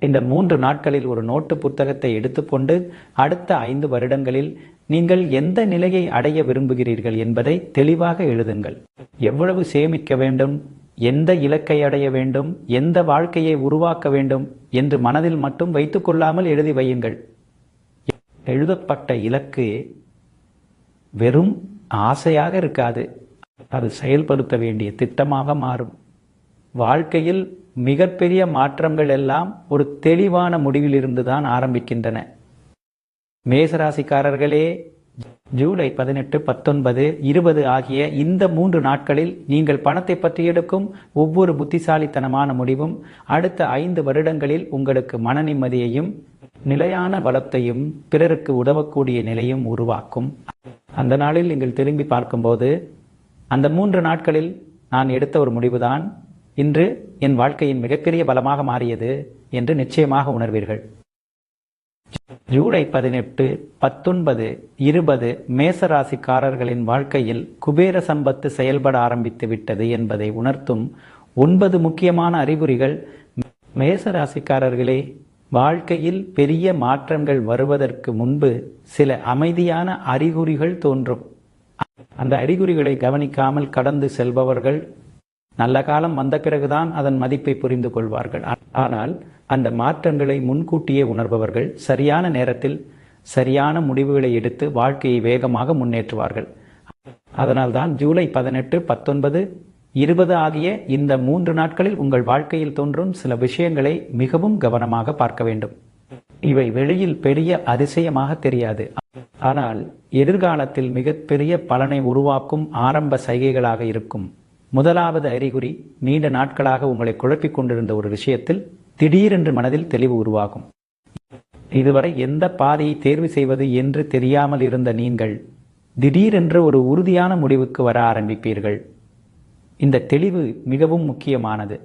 இந்த 3 நாட்களில் ஒரு நோட்டு புத்தகத்தை எடுத்துக்கொண்டு அடுத்த 5 வருடங்களில் நீங்கள் எந்த நிலையை அடைய விரும்புகிறீர்கள் என்பதை தெளிவாக எழுதுங்கள். எவ்வளவு சேமிக்க வேண்டும், எந்த இலக்கை அடைய வேண்டும், எந்த வாழ்க்கையை உருவாக்க வேண்டும் என்று மனதில் மட்டும் வைத்துக் கொள்ளாமல் எழுதி வையுங்கள். எழுதப்பட்ட இலக்கு வெறும் ஆசையாக இருக்காது, அது செயல்படுத்த வேண்டிய திட்டமாக மாறும். வாழ்க்கையில் மிகப்பெரிய மாற்றங்கள் எல்லாம் ஒரு தெளிவான முடிவிலிருந்து தான் ஆரம்பிக்கின்றன. மேசராசிக்காரர்களே, ஜூலை 18, 19, 20 ஆகிய இந்த 3 நாட்களில் நீங்கள் பணத்தை பற்றி எடுக்கும் ஒவ்வொரு புத்திசாலித்தனமான முடிவும் அடுத்த 5 வருடங்களில் உங்களுக்கு மன நிம்மதியையும் நிலையான பலத்தையும் பிறருக்கு உதவக்கூடிய நிலையும் உருவாக்கும். அந்த நாளில் நீங்கள் திரும்பி பார்க்கும்போது அந்த 3 நாட்களில் நான் எடுத்த ஒரு முடிவுதான் இன்று என் வாழ்க்கையின் மிகப்பெரிய பலமாக மாறியது என்று நிச்சயமாக உணர்வீர்கள். ஜூலை 18, 19, 20 மேசராசிக்காரர்களின் வாழ்க்கையில் குபேர சம்பத்து செயல்பட ஆரம்பித்து விட்டது என்பதை உணர்த்தும் 9 முக்கியமான அறிகுறிகள். மேசராசிக்காரர்களே, வாழ்க்கையில் பெரிய மாற்றங்கள் வருவதற்கு முன்பு சில அமைதியான அறிகுறிகள் தோன்றும். அந்த அறிகுறிகளை கவனிக்காமல் கடந்து செல்பவர்கள் நல்ல காலம் வந்த பிறகுதான் அதன் மதிப்பை புரிந்து கொள்வார்கள். ஆனால் அந்த மாற்றங்களை முன்கூட்டியே உணர்பவர்கள் சரியான நேரத்தில் சரியான முடிவுகளை எடுத்து வாழ்க்கையை வேகமாக முன்னேற்றுவார்கள். அதனால்தான் ஜூலை 18, 19, 20 ஆகிய இந்த 3 நாட்களில் உங்கள் வாழ்க்கையில் தோன்றும் சில விஷயங்களை மிகவும் கவனமாக பார்க்க வேண்டும். இவை வெளியில் பெரிய அதிசயமாக தெரியாது, ஆனால் எதிர்காலத்தில் மிகப்பெரிய பலனை உருவாக்கும் ஆரம்ப சைகைகளாக இருக்கும். முதலாவது அறிகுறி, நீண்ட நாட்களாக உங்களை குழப்பிக் கொண்டிருந்த ஒரு விஷயத்தில் திடீரென்று மனதில் தெளிவு உருவாகும். இதுவரை எந்த பாதையை தேர்வு செய்வது என்று தெரியாமல் இருந்த நீங்கள் திடீரென்று ஒரு உறுதியான முடிவுக்கு வர ஆரம்பிப்பீர்கள். இந்த தெளிவு மிகவும் முக்கியமானது.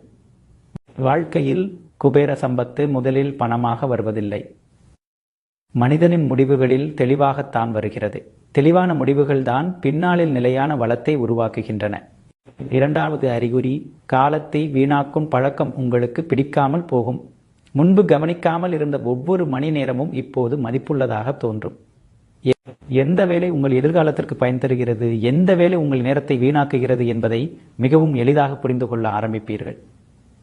வாழ்க்கையில் குபேர சம்பத்து முதலில் பணமாக வருவதில்லை. மனிதனின் முடிவுகளில் தெளிவாகத்தான் வருகிறது. தெளிவான முடிவுகள் தான் பின்னாளில் நிலையான வளத்தை உருவாக்குகின்றன. 2வது அறிகுறி, காலத்தை வீணாக்கும் பழக்கம் உங்களுக்கு பிடிக்காமல் போகும். முன்பு கவனிக்காமல் இருந்த ஒவ்வொரு மணி நேரமும் இப்போது மதிப்புள்ளதாக தோன்றும். எந்த வேலை உங்கள் எதிர்காலத்திற்கு பயன் தருகிறது, எந்த வேலை உங்கள் நேரத்தை வீணாக்குகிறது என்பதை மிகவும் எளிதாக புரிந்து கொள்ள ஆரம்பிப்பீர்கள்.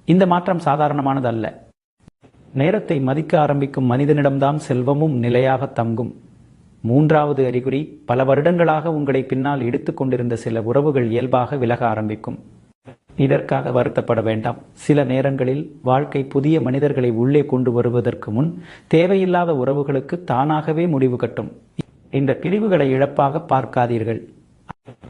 இந்த மாற்றம் சாதாரணமானதல்ல. நேரத்தை மதிக்க ஆரம்பிக்கும் மனிதனிடம்தான் செல்வமும் நிலையாக தங்கும். 3வது அறிகுறி, பல வருடங்களாக உங்களை பின்னால் இழுத்து கொண்டிருந்த சில உறவுகள் இயல்பாக விலக ஆரம்பிக்கும். இதற்காக வருத்தப்பட வேண்டாம். சில நேரங்களில் வாழ்க்கை புதிய மனிதர்களை உள்ளே கொண்டு வருவதற்கு முன் தேவையில்லாத உறவுகளுக்கு தானாகவே முடிவு கட்டும். இந்த பிரிவுகளை இழப்பாக பார்க்காதீர்கள்.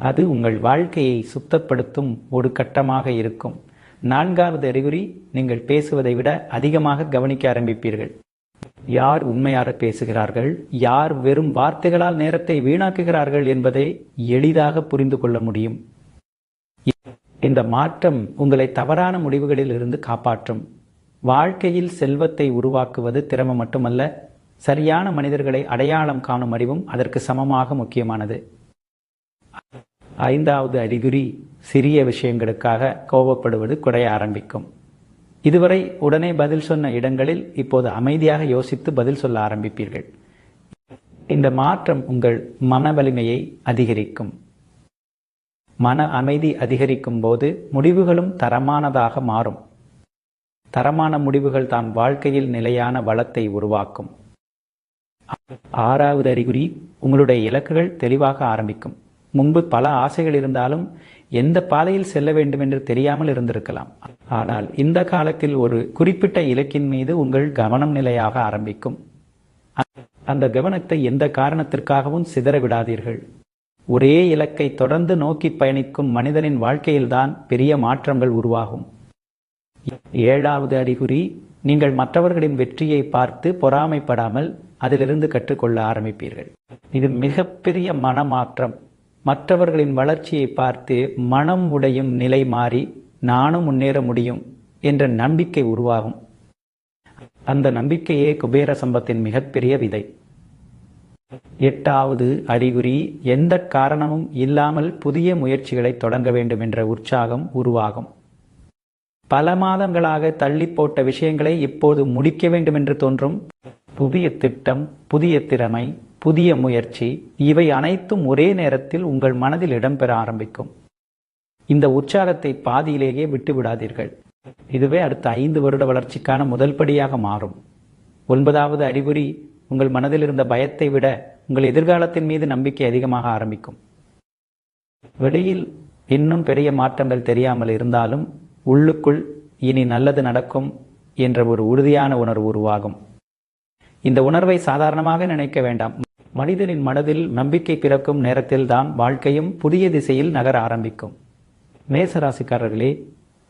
அது உங்கள் வாழ்க்கையை சுத்தப்படுத்தும் ஒரு கட்டமாக இருக்கும். 4வது அறிகுறி, நீங்கள் பேசுவதை விட அதிகமாக கவனிக்க ஆரம்பிப்பீர்கள். யார் உண்மையாக பேசுகிறார்கள், யார் வெறும் வார்த்தைகளால் நேரத்தை வீணாக்குகிறார்கள் என்பதை எளிதாக புரிந்து கொள்ள முடியும். இந்த மாற்றம் உங்களை தவறான முடிவுகளில் இருந்து காப்பாற்றும். வாழ்க்கையில் செல்வத்தை உருவாக்குவது திறமை மட்டுமல்ல, சரியான மனிதர்களை அடையாளம் காணும் அறிவும் அதற்கு சமமாக முக்கியமானது. 5வது அறிகுறி, சிறிய விஷயங்களுக்காக கோபப்படுவது குறைய ஆரம்பிக்கும். இதுவரை உடனே பதில் சொன்ன இடங்களில் இப்போது அமைதியாக யோசித்து பதில் சொல்ல ஆரம்பிப்பீர்கள். இந்த மாற்றம் உங்கள் மன வலிமையை அதிகரிக்கும். மன அமைதி அதிகரிக்கும் போது முடிவுகளும் தரமானதாக மாறும். தரமான முடிவுகள் தான் வாழ்க்கையில் நிலையான வளத்தை உருவாக்கும். 6வது அறிகுறி, உங்களுடைய இலக்குகள் தெளிவாக ஆரம்பிக்கும். முன்பு பல ஆசைகள் இருந்தாலும் எந்த பாதையில் செல்ல வேண்டும் என்று தெரியாமல் இருந்திருக்கலாம். ஆனால் இந்த காலத்தில் ஒரு குறிப்பிட்ட இலக்கின் மீது உங்கள் கவனம் நிலையாக ஆரம்பிக்கும். அந்த கவனத்தை எந்த காரணத்திற்காகவும் சிதற விடாதீர்கள். ஒரே இலக்கை தொடர்ந்து நோக்கி பயணிக்கும் மனிதனின் வாழ்க்கையில்தான் பெரிய மாற்றங்கள் உருவாகும். 7வது அறிகுறி, நீங்கள் மற்றவர்களின் வெற்றியை பார்த்து பொறாமைப்படாமல் அதிலிருந்து கற்றுக்கொள்ள ஆரம்பிப்பீர்கள். இது மிகப்பெரிய மனமாற்றம். மற்றவர்களின் வளர்ச்சியை பார்த்து மனம் உடையும் நிலை மாறி நானும் முன்னேற முடியும் என்ற நம்பிக்கை உருவாகும். அந்த நம்பிக்கையே குபேர சம்பத்தின் மிகப்பெரிய விதை. 8வது அறிகுறி, எந்த காரணமும் இல்லாமல் புதிய முயற்சிகளை தொடங்க வேண்டும் என்ற உற்சாகம் உருவாகும். பல மாதங்களாக தள்ளி போட்ட விஷயங்களை இப்போது முடிக்க வேண்டும் என்று தோன்றும். புதிய திட்டம், புதிய திறமை, புதிய முயற்சி, இவை அனைத்தும் ஒரே நேரத்தில் உங்கள் மனதில் இடம்பெற ஆரம்பிக்கும். இந்த உற்சாகத்தை பாதியிலேயே விட்டு விடாதீர்கள். இதுவே அடுத்த 5 வருட வளர்ச்சிக்கான முதல் படியாக மாறும். 9வது அறிகுறி, உங்கள் மனதில் இருந்த பயத்தை விட உங்கள் எதிர்காலத்தின் மீது நம்பிக்கை அதிகமாக ஆரம்பிக்கும். வெளியில் இன்னும் பெரிய மாற்றங்கள் தெரியாமல் இருந்தாலும் உள்ளுக்குள் இனி நல்லது நடக்கும் என்ற ஒரு உறுதியான உணர்வு உருவாகும். இந்த உணர்வை சாதாரணமாக நினைக்க வேண்டாம். மனிதனின் மனதில் நம்பிக்கை பிறக்கும் நேரத்தில்தான் வாழ்க்கையும் புதிய திசையில் நகர ஆரம்பிக்கும். மேசராசிக்காரர்களே,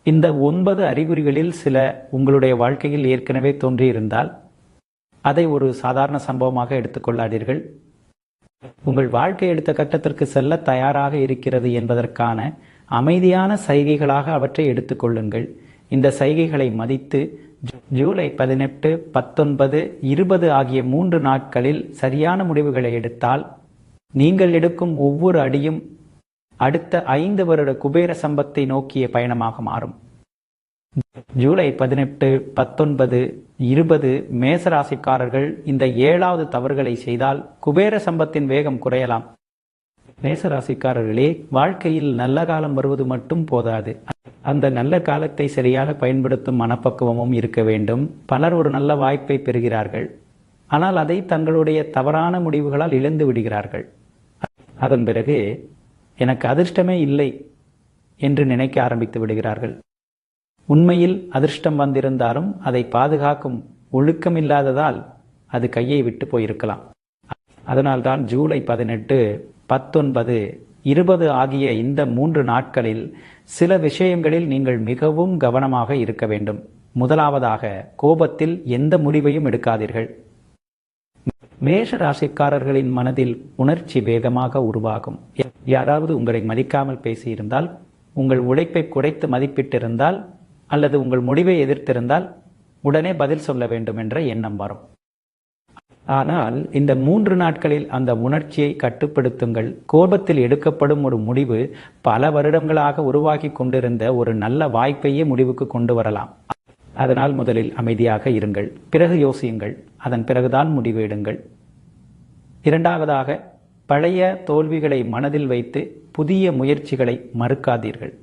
இந்த 9 அறிகுறிகளில் சில உங்களுடைய வாழ்க்கையில் ஏற்கனவே தோன்றியிருந்தால் அதை ஒரு சாதாரண சம்பவமாக எடுத்துக்கொள்ளாதீர்கள். உங்கள் வாழ்க்கை எடுத்த கட்டத்திற்கு செல்ல தயாராக இருக்கிறது என்பதற்கான அமைதியான சைகைகளாக அவற்றை எடுத்துக்கொள்ளுங்கள். இந்த சைகைகளை மதித்து ஜூலை 18, 19, 20 ஆகிய 3 நாட்களில் சரியான முடிவுகளை எடுத்தால் நீங்கள் எடுக்கும் ஒவ்வொரு அடியும் அடுத்த 5 வருட குபேர சம்பத்தை நோக்கிய பயணமாக மாறும். ஜூலை 18, 19, 20 மேசராசிக்காரர்கள் இந்த 7வது தவறுகளை செய்தால் குபேர சம்பத்தின் வேகம் குறையலாம். மேசராசிக்காரர்களே, வாழ்க்கையில் நல்ல காலம் வருவது மட்டும் போதாது, அந்த நல்ல காலத்தை சரியாக பயன்படுத்தும் மனப்பக்குவமும் இருக்க வேண்டும். பலர் ஒரு நல்ல வாய்ப்பை பெறுகிறார்கள், ஆனால் அதை தங்களுடைய தவறான முடிவுகளால் இழந்து விடுகிறார்கள். அதன் பிறகு எனக்கு அதிர்ஷ்டமே இல்லை என்று நினைக்க ஆரம்பித்து விடுகிறார்கள். உண்மையில் அதிர்ஷ்டம் வந்திருந்தாலும் அதை பாதுகாக்கும் ஒழுக்கம் இல்லாததால் அது கையை விட்டு போயிருக்கலாம். அதனால்தான் ஜூலை 18, 19, 20 ஆகிய இந்த 3 நாட்களில் சில விஷயங்களில் நீங்கள் மிகவும் கவனமாக இருக்க வேண்டும். முதலாவதாக, கோபத்தில் எந்த முடிவையும் எடுக்காதீர்கள். மேஷ ராசிக்காரர்களின் மனதில் உணர்ச்சி வேகமாக உருவாகும். யாராவது உங்களை மதிக்காமல் பேசியிருந்தால், உங்கள் உழைப்பை குறைத்து மதிப்பிட்டிருந்தால் அல்லது உங்கள் முடிவை எதிர்த்திருந்தால் உடனே பதில் சொல்ல வேண்டும் என்ற எண்ணம் வரும். ஆனால் இந்த 3 நாட்களில் அந்த உணர்ச்சியை கட்டுப்படுத்துங்கள். கோபத்தில் எடுக்கப்படும் ஒரு முடிவு பல வருடங்களாக உருவாக்கி கொண்டிருந்த ஒரு நல்ல வாய்ப்பையே முடிவுக்கு கொண்டு வரலாம். அதனால் முதலில் அமைதியாக இருங்கள், பிறகு யோசியுங்கள், அதன் பிறகுதான் முடிவு எடுங்கள். 2வதாக, பழைய தோல்விகளை மனதில் வைத்து புதிய முயற்சிகளை மறுக்காதீர்கள்.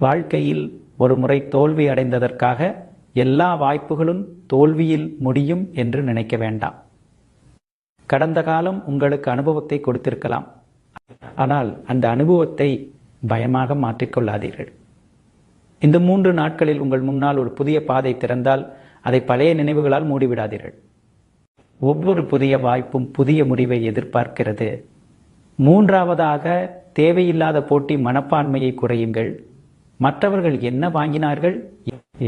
வாழ்க்கையில் ஒரு முறை தோல்வி அடைந்ததற்காக எல்லா வாய்ப்புகளும் தோல்வியில் முடியும் என்று நினைக்க வேண்டாம். கடந்த காலம் உங்களுக்கு அனுபவத்தை கொடுத்திருக்கலாம், ஆனால் அந்த அனுபவத்தை பயமாக மாற்றிக்கொள்ளாதீர்கள். இந்த 3 நாட்களில் உங்கள் முன்னால் ஒரு புதிய பாதை திறந்தால் அதை பழைய நினைவுகளால் மூடிவிடாதீர்கள். ஒவ்வொரு புதிய வாய்ப்பும் புதிய முடிவை எதிர்பார்க்கிறது. 3வதாக, தேவையில்லாத போட்டி மனப்பான்மையை குறையுங்கள். மற்றவர்கள் என்ன வாங்கினார்கள்,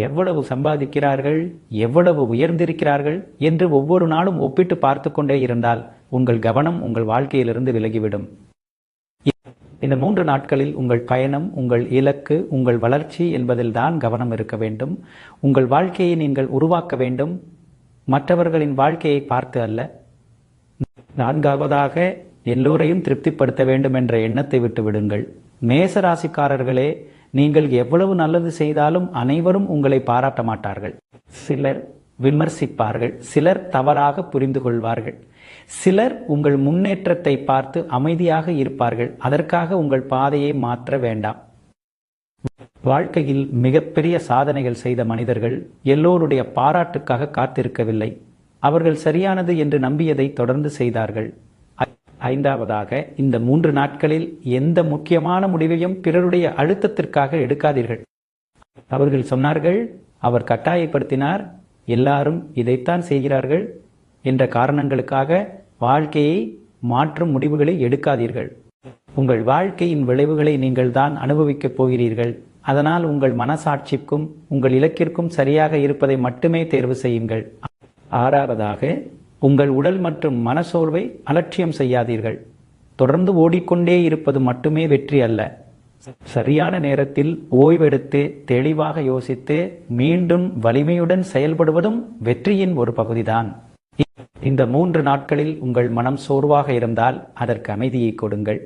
எவ்வளவு சம்பாதிக்கிறார்கள், எவ்வளவு உயர்ந்திருக்கிறார்கள் என்று ஒவ்வொரு நாளும் ஒப்பிட்டு பார்த்து கொண்டே இருந்தால் உங்கள் கவனம் உங்கள் வாழ்க்கையிலிருந்து விலகிவிடும். இந்த 3 நாட்களில் உங்கள் பயணம், உங்கள் இலக்கு, உங்கள் வளர்ச்சி என்பதில்தான் கவனம் இருக்க வேண்டும். உங்கள் வாழ்க்கையை நீங்கள் உருவாக்க வேண்டும், மற்றவர்களின் வாழ்க்கையை பார்த்து அல்ல. 4வதாக எல்லோரையும் திருப்திப்படுத்த வேண்டும் என்ற எண்ணத்தை விட்டு விடுங்கள். மேச ராசிக்காரர்களே, நீங்கள் எவ்வளவு நல்லது செய்தாலும் அனைவரும் உங்களை பாராட்ட மாட்டார்கள். சிலர் விமர்சிப்பார்கள், சிலர் தவறாக புரிந்து கொள்வார்கள், சிலர் உங்கள் முன்னேற்றத்தை பார்த்து அமைதியாக இருப்பார்கள். அதற்காக உங்கள் பாதையை மாற்ற வேண்டாம். வாழ்க்கையில் மிகப்பெரிய சாதனைகள் செய்த மனிதர்கள் எல்லோருடைய பாராட்டுக்காக காத்திருக்கவில்லை. அவர்கள் சரியானது என்று நம்பியதை தொடர்ந்து செய்தார்கள். 5வதாக, இந்த 3 நாட்களில் எந்த முக்கியமான முடிவையும் பிறருடைய அழுத்தத்திற்காக எடுக்காதீர்கள். அவர்கள் சொன்னார்கள், அவர் கட்டாயப்படுத்தினார், எல்லாரும் இதைத்தான் செய்கிறார்கள் என்ற காரணங்களுக்காக வாழ்க்கையை மாற்றும் முடிவுகளை எடுக்காதீர்கள். உங்கள் வாழ்க்கையின் விளைவுகளை நீங்கள் தான் அனுபவிக்கப் போகிறீர்கள். அதனால் உங்கள் மனசாட்சிக்கும் உங்கள் இலக்கிற்கும் சரியாக இருப்பதை மட்டுமே தேர்வு செய்யுங்கள். 6வதாக, உங்கள் உடல் மற்றும் மனசோர்வை அலட்சியம் செய்யாதீர்கள். தொடர்ந்து ஓடிக்கொண்டே இருப்பது மட்டுமே வெற்றி அல்ல. சரியான நேரத்தில் ஓய்வெடுத்து தெளிவாக யோசித்து மீண்டும் வலிமையுடன் செயல்படுவதும் வெற்றியின் ஒரு பகுதிதான். இந்த 3 நாட்களில் உங்கள் மனம் சோர்வாக இருந்தால் அதற்கு அமைதியை கொடுங்கள்.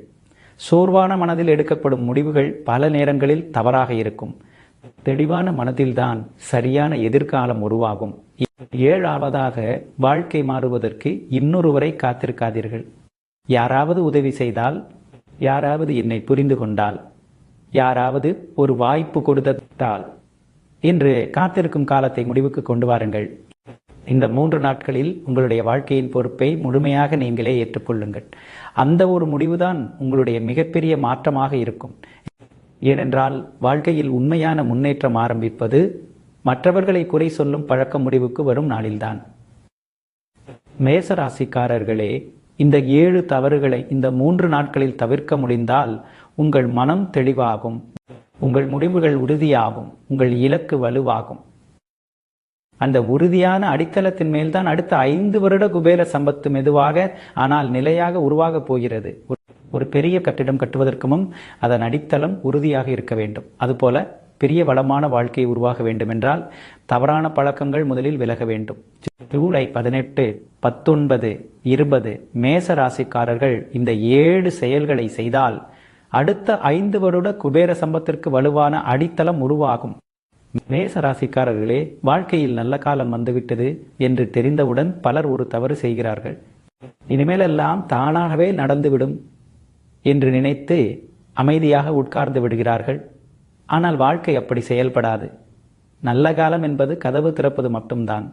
சோர்வான மனதில் எடுக்கப்படும் முடிவுகள் பல நேரங்களில் தவறாக இருக்கும். தெளிவான மனதில்தான் சரியான எதிர்காலம் உருவாகும். 7வதாக, வாழ்க்கை மாறுவதற்கு இன்னொருவரை காத்திருக்காதீர்கள். யாராவது உதவி செய்தால், யாராவது என்னை புரிந்து கொண்டால், யாராவது ஒரு வாய்ப்பு கொடுத்தால் என்று காத்திருக்கும் காலத்தை முடிவுக்கு கொண்டு வாருங்கள். இந்த 3 நாட்களில் உங்களுடைய வாழ்க்கையின் பொறுப்பை முழுமையாக நீங்களே ஏற்றுக்கொள்ளுங்கள். அந்த ஒரு முடிவுதான் உங்களுடைய மிகப்பெரிய மாற்றமாக இருக்கும். ஏனென்றால் வாழ்க்கையில் உண்மையான முன்னேற்றம் ஆரம்பிப்பது மற்றவர்களை குறை சொல்லும் பழக்க முடிவுக்கு வரும் நாளில்தான். மேசராசிக்காரர்களே, இந்த 7 தவறுகளை இந்த 3 நாட்களில் தவிர்க்க முடிந்தால் உங்கள் மனம் தெளிவாகும், உங்கள் முடிவுகள் உறுதியாகும், உங்கள் இலக்கு வலுவாகும். அந்த உறுதியான அடித்தளத்தின் மேல்தான் அடுத்த 5 வருட குபேர சம்பத்து மெதுவாக ஆனால் நிலையாக உருவாக போகிறது. ஒரு பெரிய கட்டிடம் கட்டுவதற்கு முன் அதன் அடித்தளம் உறுதியாக இருக்க வேண்டும். அதுபோல பெரிய வளமான வாழ்க்கை உருவாக வேண்டுமென்றால் தவறான பழக்கங்கள் முதலில் விலக வேண்டும். ஜூலை 18, 19, 20 மேச ராசிக்காரர்கள் இந்த 7 செயல்களை செய்தால் அடுத்த 5 வருட குபேர சம்பத்திற்கு வலுவான அடித்தளம் உருவாகும். மேச ராசிக்காரர்களே, வாழ்க்கையில் நல்ல காலம் வந்துவிட்டது என்று தெரிந்தவுடன் பலர் ஒரு தவறு செய்கிறார்கள். இனிமேலெல்லாம் தானாகவே நடந்துவிடும் என்று நினைத்து அமைதியாக உட்கார்ந்து விடுகிறார்கள். ஆனால் வாழ்க்கை அப்படி செயல்படாது. நல்ல காலம் என்பது கதவு திறப்பது மட்டும்தான்.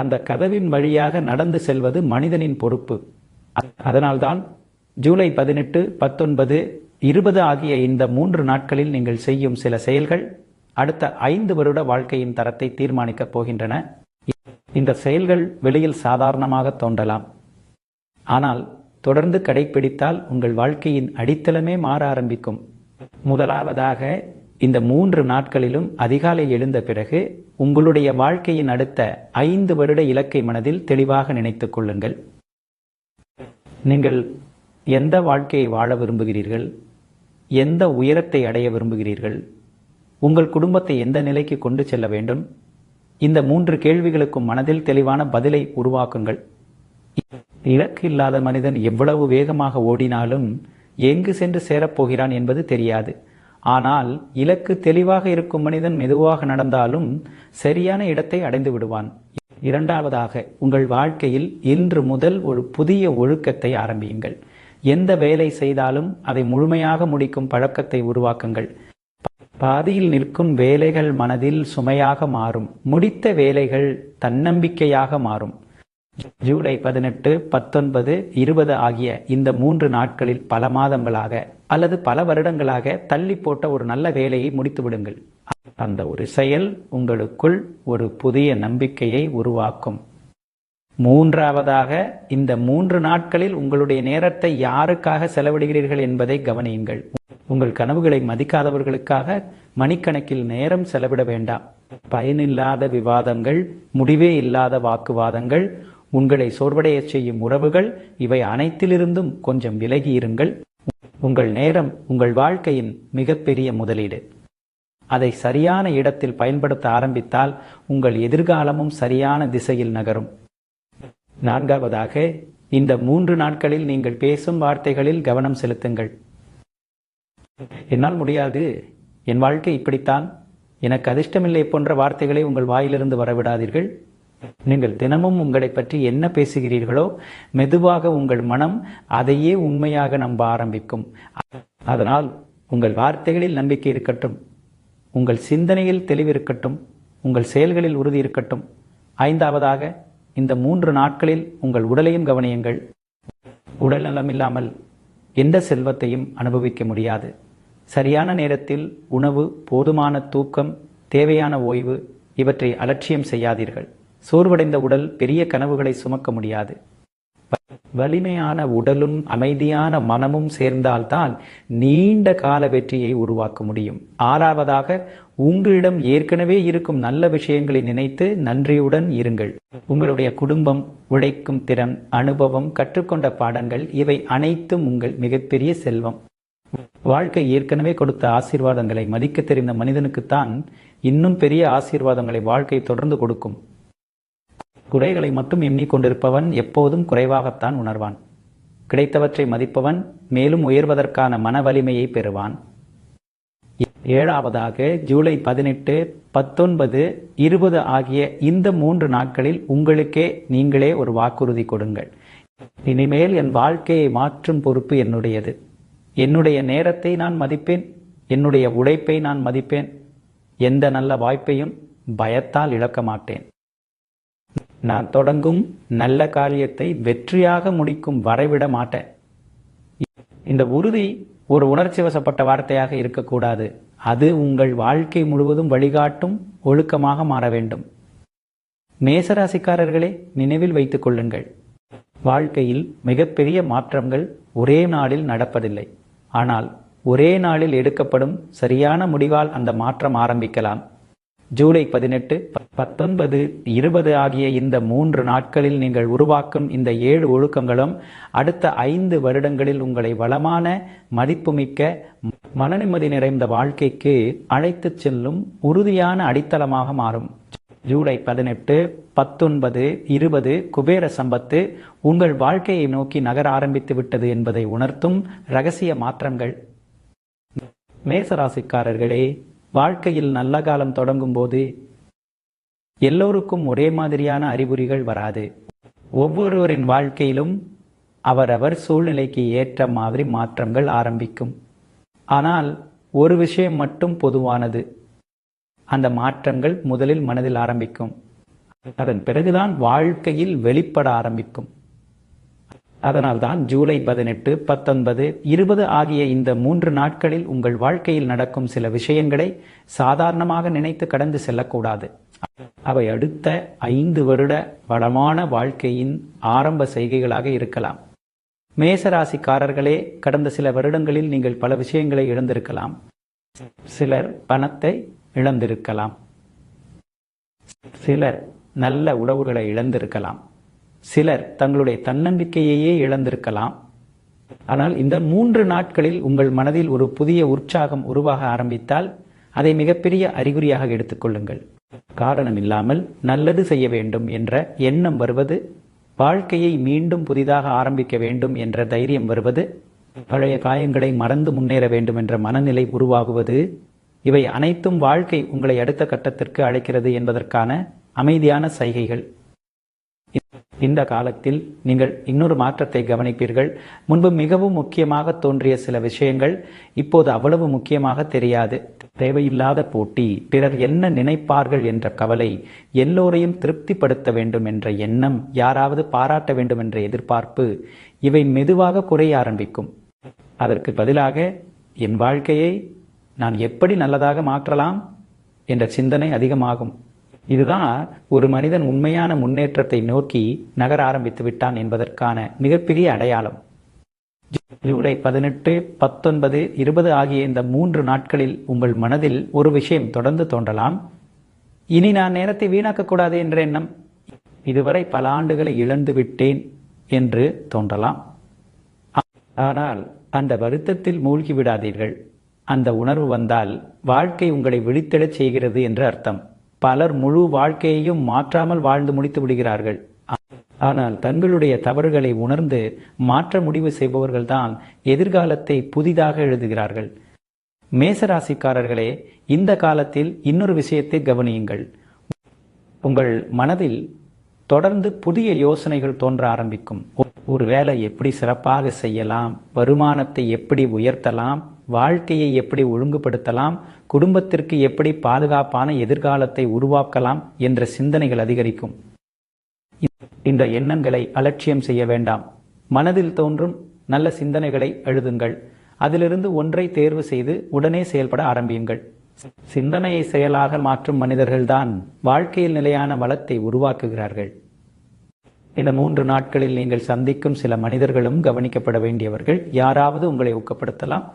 அந்த கதவின் வழியாக நடந்து செல்வது மனிதனின் பொறுப்பு. அதனால்தான் ஜூலை 18, 19, 20 ஆகிய இந்த 3 நாட்களில் நீங்கள் செய்யும் சில செயல்கள் அடுத்த 5 வருட வாழ்க்கையின் தரத்தை தீர்மானிக்கப் போகின்றன. இந்த செயல்கள் வெளியில் சாதாரணமாக தோன்றலாம். ஆனால் தொடர்ந்து கடைபிடித்தால் உங்கள் வாழ்க்கையின் அடித்தளமே மாற ஆரம்பிக்கும். முதலாவதாக, இந்த 3 நாட்களிலும் அதிகாலை எழுந்த பிறகு உங்களுடைய வாழ்க்கையின் அடுத்த 5 வருட இலக்கை மனதில் தெளிவாக நினைத்துக் கொள்ளுங்கள். நீங்கள் எந்த வாழ்க்கையை வாழ விரும்புகிறீர்கள்? எந்த உயரத்தை அடைய விரும்புகிறீர்கள்? உங்கள் குடும்பத்தை எந்த நிலைக்கு கொண்டு செல்ல வேண்டும்? இந்த 3 கேள்விகளுக்கும் மனதில் தெளிவான பதிலை உருவாக்குங்கள். இலக்கு இல்லாத மனிதன் எவ்வளவு வேகமாக ஓடினாலும் எங்கு சென்று சேரப்போகிறான் என்பது தெரியாது. ஆனால் இலக்கு தெளிவாக இருக்கும் மனிதன் மெதுவாக நடந்தாலும் சரியான இடத்தை அடைந்து விடுவான். இரண்டாவதாக, உங்கள் வாழ்க்கையில் இன்று முதல் ஒரு புதிய ஒழுக்கத்தை ஆரம்பியுங்கள். எந்த வேலை செய்தாலும் அதை முழுமையாக முடிக்கும் பழக்கத்தை உருவாக்குங்கள். பாதியில் நிற்கும் வேலைகள் மனதில் சுமையாக மாறும். முடித்த வேலைகள் தன்னம்பிக்கையாக மாறும். ஜூலை 18, 19, 20 ஆகிய இந்த 3 நாட்களில் பல மாதங்களாக அல்லது பல வருடங்களாக தள்ளி போட்ட ஒரு நல்ல வேலையை முடித்து விடுங்கள். அந்த ஒரு செயல் உங்களுக்குள் ஒரு புதிய நம்பிக்கையை உருவாக்கும். மூன்றாவதாக, இந்த 3 நாட்களில் உங்களுடைய நேரத்தை யாருக்காக செலவிடுகிறீர்கள் என்பதை கவனியுங்கள். உங்கள் கனவுகளை மதிக்காதவர்களுக்காக மணிக்கணக்கில் நேரம் செலவிட வேண்டாம். பயனில்லாத விவாதங்கள், முடிவே இல்லாத வாக்குவாதங்கள், உங்களை சோர்வடைய செய்யும் உறவுகள், இவை அனைத்திலிருந்தும் கொஞ்சம் விலகி இருங்கள். உங்கள் நேரம் உங்கள் வாழ்க்கையின் மிகப்பெரிய முதலீடு. அதை சரியான இடத்தில் பயன்படுத்த ஆரம்பித்தால் உங்கள் எதிர்காலமும் சரியான திசையில் நகரும். 4வதாக, இந்த 3 நாட்களில் நீங்கள் பேசும் வார்த்தைகளில் கவனம் செலுத்துங்கள். என்னால் முடியாது, என் வாழ்க்கை இப்படித்தான், எனக்கு அதிர்ஷ்டமில்லை போன்ற வார்த்தைகளை உங்கள் வாயிலிருந்து வரவிடாதீர்கள். நீங்கள் தினமும் உங்களை பற்றி என்ன பேசுகிறீர்களோ மெதுவாக உங்கள் மனம் அதையே உண்மையாக நம்ப ஆரம்பிக்கும். அதனால் உங்கள் வார்த்தைகளில் நம்பிக்கை இருக்கட்டும், உங்கள் சிந்தனையில் தெளிவிருக்கட்டும், உங்கள் செயல்களில் உறுதி இருக்கட்டும். 5வதாக, இந்த 3 நாட்களில் உங்கள் உடலையும் கவனியுங்கள். உடல் நலமில்லாமல் எந்த செல்வத்தையும் அனுபவிக்க முடியாது. சரியான நேரத்தில் உணவு, போதுமான தூக்கம், தேவையான ஓய்வு இவற்றை அலட்சியம் செய்யாதீர்கள். சோர்வடைந்த உடல் பெரிய கனவுகளை சுமக்க முடியாது. வலிமையான உடலும் அமைதியான மனமும் சேர்ந்தால்தான் நீண்ட கால வெற்றியை உருவாக்க முடியும். 6வதாக, உங்களிடம் ஏற்கனவே இருக்கும் நல்ல விஷயங்களை நினைத்து நன்றியுடன் இருங்கள். உங்களுடைய குடும்பம், உழைக்கும் திறன், அனுபவம், கற்றுக்கொண்ட பாடங்கள் இவை அனைத்தும் உங்கள் மிகப்பெரிய செல்வம். வாழ்க்கை ஏற்கனவே கொடுத்த ஆசீர்வாதங்களை மதிக்க தெரிந்த மனிதனுக்குத்தான் இன்னும் பெரிய ஆசீர்வாதங்களை வாழ்க்கை தொடர்ந்து கொடுக்கும். குறைகளை மட்டும் எண்ணிக்கொண்டிருப்பவன் எப்போதும் குறைவாகத்தான் உணர்வான். கிடைத்தவற்றை மதிப்பவன் மேலும் உயர்வதற்கான மன வலிமையை பெறுவான். 7வதாக, ஜூலை 18, 19, 20 ஆகிய இந்த 3 நாட்களில் உங்களுக்கே நீங்களே ஒரு வாக்குறுதி கொடுங்கள். இனிமேல் என் வாழ்க்கையை மாற்றும் பொறுப்பு என்னுடையது. என்னுடைய நேரத்தை நான் மதிப்பேன், என்னுடைய உழைப்பை நான் மதிப்பேன். எந்த நல்ல வாய்ப்பையும் பயத்தால் இழக்க மாட்டேன். நான் தொடங்கும் நல்ல காரியத்தை வெற்றியாக முடிக்கும் வரைவிட மாட்டேன். இந்த உறுதி ஒரு உணர்ச்சி வசப்பட்ட வார்த்தையாக இருக்கக்கூடாது. அது உங்கள் வாழ்க்கை முழுவதும் வழிகாட்டும் ஒழுக்கமாக மாற வேண்டும். மேசராசிக்காரர்களே, நினைவில் வைத்துக் கொள்ளுங்கள், வாழ்க்கையில் மிகப்பெரிய மாற்றங்கள் ஒரே நாளில் நடப்பதில்லை. ஆனால் ஒரே நாளில் எடுக்கப்படும் சரியான முடிவால் அந்த மாற்றம் ஆரம்பிக்கலாம். ஜூலை 18, 19, 20 ஆகிய இந்த 3 நாட்களில் நீங்கள் உருவாக்கும் இந்த 7 ஒழுக்கங்களும் அடுத்த 5 வருடங்களில் உங்களை வளமான, மதிப்புமிக்க, மனநிம்மதி நிறைந்த வாழ்க்கைக்கு அழைத்துச் செல்லும் உறுதியான அடித்தளமாக மாறும். ஜூலை 18, 19, 20 குபேர சம்பத்து உங்கள் வாழ்க்கையை நோக்கி நகர ஆரம்பித்து விட்டது என்பதை உணர்த்தும் இரகசிய மாற்றங்கள். மேசராசிக்காரர்களே, வாழ்க்கையில் நல்ல காலம் தொடங்கும் போது எல்லோருக்கும் ஒரே மாதிரியான அறிகுறிகள் வராது. ஒவ்வொருவரின் வாழ்க்கையிலும் அவரவர் சூழ்நிலைக்கு ஏற்ற மாதிரி மாற்றங்கள் ஆரம்பிக்கும். ஆனால் ஒரு விஷயம் மட்டும் பொதுவானது, அந்த மாற்றங்கள் முதலில் மனதில் ஆரம்பிக்கும், அதன் பிறகுதான் வாழ்க்கையில் வெளிப்பட ஆரம்பிக்கும். அதனால்தான் ஜூலை 18, 19, 20 ஆகிய இந்த 3 நாட்களில் உங்கள் வாழ்க்கையில் நடக்கும் சில விஷயங்களை சாதாரணமாக நினைத்து கடந்து செல்லக்கூடாது. அவை அடுத்த 5 வருட வளமான வாழ்க்கையின் ஆரம்ப செய்கைகளாக இருக்கலாம். மேசராசிக்காரர்களே, கடந்த சில வருடங்களில் நீங்கள் பல விஷயங்களை இழந்திருக்கலாம். சிலர் பணத்தை இழந்திருக்கலாம், சிலர் நல்ல உறவுகளை இழந்திருக்கலாம், சிலர் தங்களுடைய தன்னம்பிக்கையையே இழந்திருக்கலாம். ஆனால் இந்த 3 நாட்களில் உங்கள் மனதில் ஒரு புதிய உற்சாகம் உருவாக ஆரம்பித்தால் அதை மிகப்பெரிய அறிகுறியாக எடுத்துக்கொள்ளுங்கள். காரணம் இல்லாமல் நல்லது செய்ய வேண்டும் என்ற எண்ணம் வருவது, வாழ்க்கையை மீண்டும் புதிதாக ஆரம்பிக்க வேண்டும் என்ற தைரியம் வருவது, பழைய காயங்களை மறந்து முன்னேற வேண்டும் என்ற மனநிலை உருவாகுவது, இவை அனைத்தும் வாழ்க்கை உங்களை அடுத்த கட்டத்திற்கு அழைக்கிறது என்பதற்கான அமைதியான சைகைகள். இந்த காலத்தில் நீங்கள் இன்னொரு மாற்றத்தை கவனிப்பீர்கள். முன்பு மிகவும் முக்கியமாக தோன்றிய சில விஷயங்கள் இப்போது அவ்வளவு முக்கியமாக தெரியாது. தேவையில்லாத போட்டி, பிறர் என்ன நினைப்பார்கள் என்ற கவலை, எல்லோரையும் திருப்திப்படுத்த வேண்டும் என்ற எண்ணம், யாராவது பாராட்ட வேண்டும் என்ற எதிர்பார்ப்பு, இவை மெதுவாக குறைய ஆரம்பிக்கும். அதற்கு பதிலாக என் வாழ்க்கையை நான் எப்படி நல்லதாக மாற்றலாம் என்ற சிந்தனை அதிகமாகும். இதுதான் ஒரு மனிதன் உண்மையான முன்னேற்றத்தை நோக்கி நகர ஆரம்பித்து விட்டான் என்பதற்கான மிகப்பெரிய அடையாளம். ஜூலை 18, 19, 20 ஆகிய இந்த 3 நாட்களில் உங்கள் மனதில் ஒரு விஷயம் தொடர்ந்து தோன்றலாம். இனி நான் நேரத்தை வீணாக்கக்கூடாது என்ற எண்ணம், இதுவரை பல ஆண்டுகளை இழந்து விட்டேன் என்று தோன்றலாம். ஆனால் அந்த வருத்தத்தில் மூழ்கி விடாதீர்கள். அந்த உணர்வு வந்தால் வாழ்க்கை உங்களை விழித்தெழச் செய்கிறது என்று அர்த்தம். பலர் முழு வாழ்க்கையையும் மாற்றாமல் வாழ்ந்து முடித்து விடுகிறார்கள். ஆனால் தங்களுடைய தவறுகளை உணர்ந்து மாற்ற முடிவு செய்பவர்கள்தான் எதிர்காலத்தை புதிதாக எழுதுகிறார்கள். மேசராசிக்காரர்களே, இந்த காலத்தில் இன்னொரு விஷயத்தை கவனியுங்கள். உங்கள் மனதில் தொடர்ந்து புதிய யோசனைகள் தோன்ற ஆரம்பிக்கும். ஒரு வேலை எப்படி சிறப்பாக செய்யலாம், வருமானத்தை எப்படி உயர்த்தலாம், வாழ்க்கையை எப்படி ஒழுங்குபடுத்தலாம், குடும்பத்திற்கு எப்படி பாதுகாப்பான எதிர்காலத்தை உருவாக்கலாம் என்ற சிந்தனைகள் அதிகரிக்கும். இந்த எண்ணங்களை அலட்சியம் செய்ய வேண்டாம். மனதில் தோன்றும் நல்ல சிந்தனைகளை எழுதுங்கள். அதிலிருந்து ஒன்றை தேர்வு செய்து உடனே செயல்பட ஆரம்பியுங்கள். சிந்தனையை செயலாக மாற்றும் மனிதர்கள்தான் வாழ்க்கையில் நிலையான வளத்தை உருவாக்குகிறார்கள். இந்த 3 நாட்களில் நீங்கள் சந்திக்கும் சில மனிதர்களும் கவனிக்கப்பட வேண்டியவர்கள். யாராவது உங்களை ஊக்கப்படுத்தலாம்.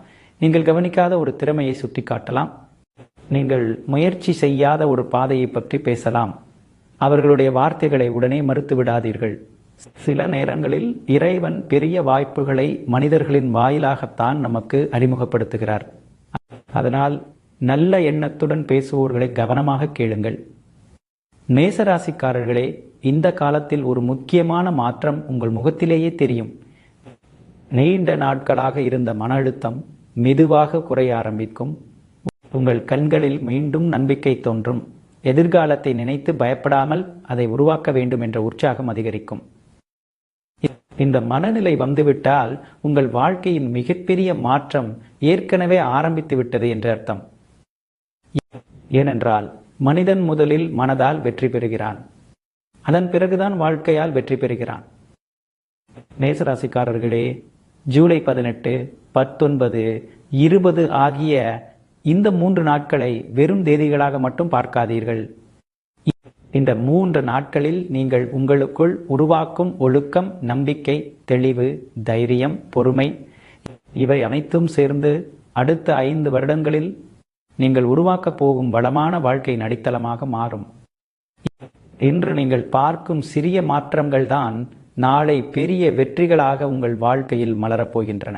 நீங்கள் கவனிக்காத ஒரு திறமையை சுட்டிக்காட்டலாம். நீங்கள் முயற்சி செய்யாத ஒரு பாதையை பற்றி பேசலாம். அவர்களுடைய வார்த்தைகளை உடனே மறுத்து விடாதீர்கள். சில நேரங்களில் இறைவன் பெரிய வாய்ப்புகளை மனிதர்களின் வாயிலாகத்தான் நமக்கு அறிமுகப்படுத்துகிறார். அதனால் நல்ல எண்ணத்துடன் பேசுவோர்களை கவனமாக கேளுங்கள். மேசராசிக்காரர்களே, இந்த காலத்தில் ஒரு முக்கியமான மாற்றம் உங்கள் முகத்திலேயே தெரியும். நீண்ட நாட்களாக இருந்த மன அழுத்தம் மெதுவாக குறைய ஆரம்பிக்கும். உங்கள் கண்களில் மீண்டும் நம்பிக்கை தோன்றும். எதிர்காலத்தை நினைத்து பயப்படாமல் அதை உருவாக்க வேண்டும் என்ற உற்சாகம் அதிகரிக்கும். இந்த மனநிலை வந்துவிட்டால் உங்கள் வாழ்க்கையின் மிகப்பெரிய மாற்றம் ஏற்கனவே ஆரம்பித்து விட்டது என்று அர்த்தம். ஏனென்றால் மனிதன் முதலில் மனதால் வெற்றி பெறுகிறான். அதன் பிறகுதான் வாழ்க்கையால் வெற்றி பெறுகிறான். மேசராசிக்காரர்களே, ஜூலை 18, 19, 20 ஆகிய இந்த 3 நாட்களை வெறும் தேதிகளாக மட்டும் பார்க்காதீர்கள். இந்த 3 நாட்களில் நீங்கள் உங்களுக்குள் உருவாக்கும் ஒழுக்கம், நம்பிக்கை, தெளிவு, தைரியம், பொறுமை இவை அனைத்தும் சேர்ந்து அடுத்த 5 வருடங்களில் நீங்கள் உருவாக்கப் போகும் வளமான வாழ்க்கை அடித்தளமாக மாறும். இன்று நீங்கள் பார்க்கும் சிறிய மாற்றங்கள் தான் நாளை பெரிய வெற்றிகளாக உங்கள் வாழ்க்கையில் மலரப்போகின்றன.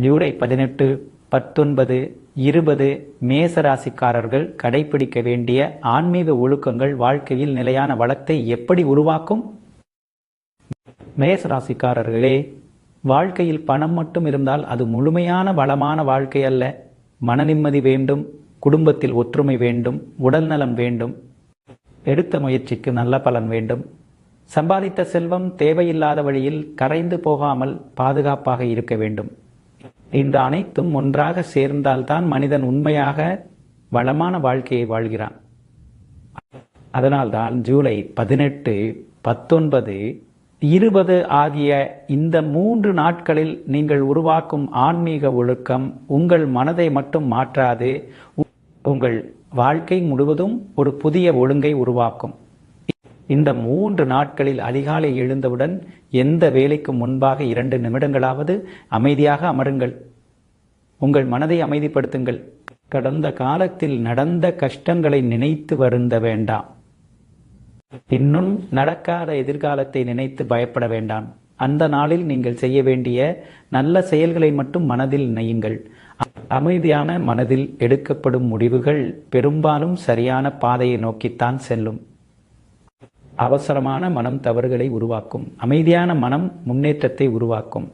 ஜூலை 18, 19, 20 மேசராசிக்காரர்கள் கடைபிடிக்க வேண்டிய ஆன்மீக ஒழுக்கங்கள் வாழ்க்கையில் நிலையான வளத்தை எப்படி உருவாக்கும்? மேசராசிக்காரர்களே, வாழ்க்கையில் பணம் மட்டும் இருந்தால் அது முழுமையான வளமான வாழ்க்கை அல்ல. மன நிம்மதி வேண்டும், குடும்பத்தில் ஒற்றுமை வேண்டும், உடல் நலம் வேண்டும், எடுத்த முயற்சிக்கு நல்ல பலன் வேண்டும். சம்பாதித்த செல்வம் தேவையில்லாத வழியில் கரைந்து போகாமல் பாதுகாப்பாக இருக்க வேண்டும். இந்த அனைத்தும் ஒன்றாக சேர்ந்தால்தான் மனிதன் உண்மையாக வளமான வாழ்க்கையை வாழ்கிறான். அதனால்தான் ஜூலை 18, 19, 20 ஆகிய இந்த 3 நாட்களில் நீங்கள் உருவாக்கும் ஆன்மீக ஒழுக்கம் உங்கள் மனதை மட்டும் மாற்றாது, உங்கள் வாழ்க்கை முழுவதும் ஒரு புதிய ஒழுங்கை உருவாக்கும். இந்த 3 நாட்களில் அதிகாலை எழுந்தவுடன் எந்த வேலைக்கு முன்பாக 2 நிமிடங்களாவது அமைதியாக அமருங்கள். உங்கள் மனதை அமைதிப்படுத்துங்கள். கடந்த காலத்தில் நடந்த கஷ்டங்களை நினைத்து வருந்த வேண்டாம். இன்னும் நடக்காத எதிர்காலத்தை நினைத்து பயப்பட வேண்டாம். அந்த நாளில் நீங்கள் செய்ய வேண்டிய நல்ல செயல்களை மட்டும் மனதில் நினையுங்கள். அமைதியான மனதில் எடுக்கப்படும் முடிவுகள் பெரும்பாலும் சரியான பாதையை நோக்கித்தான் செல்லும். அவசரமான மனம் தவறுகளை உருவாக்கும். அமைதியான மனம் முன்னேற்றத்தை உருவாக்கும்.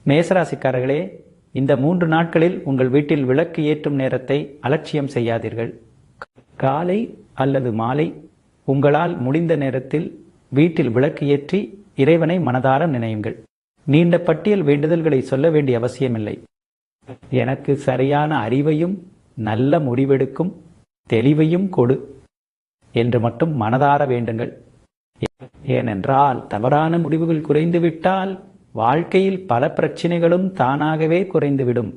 மேசராசிக்காரர்களே, இந்த 3 நாட்களில் உங்கள் வீட்டில் விளக்கு ஏற்றும் நேரத்தை அலட்சியம் செய்யாதீர்கள். காலை அல்லது மாலை உங்களால் முடிந்த நேரத்தில் வீட்டில் விளக்கு ஏற்றி இறைவனை மனதார நினையுங்கள். நீண்ட பட்டியல் வேண்டுதல்களை சொல்ல வேண்டிய அவசியமில்லை. எனக்கு சரியான அறிவையும் நல்ல முடிவெடுக்கும் தெளிவையும் கொடு என்று மட்டும் மனதார வேண்டுங்கள். ஏனென்றால் தவறான முடிவுகள் குறைந்துவிட்டால் வாழ்க்கையில் பல பிரச்சனைகளும் தானாகவே குறைந்துவிடும்.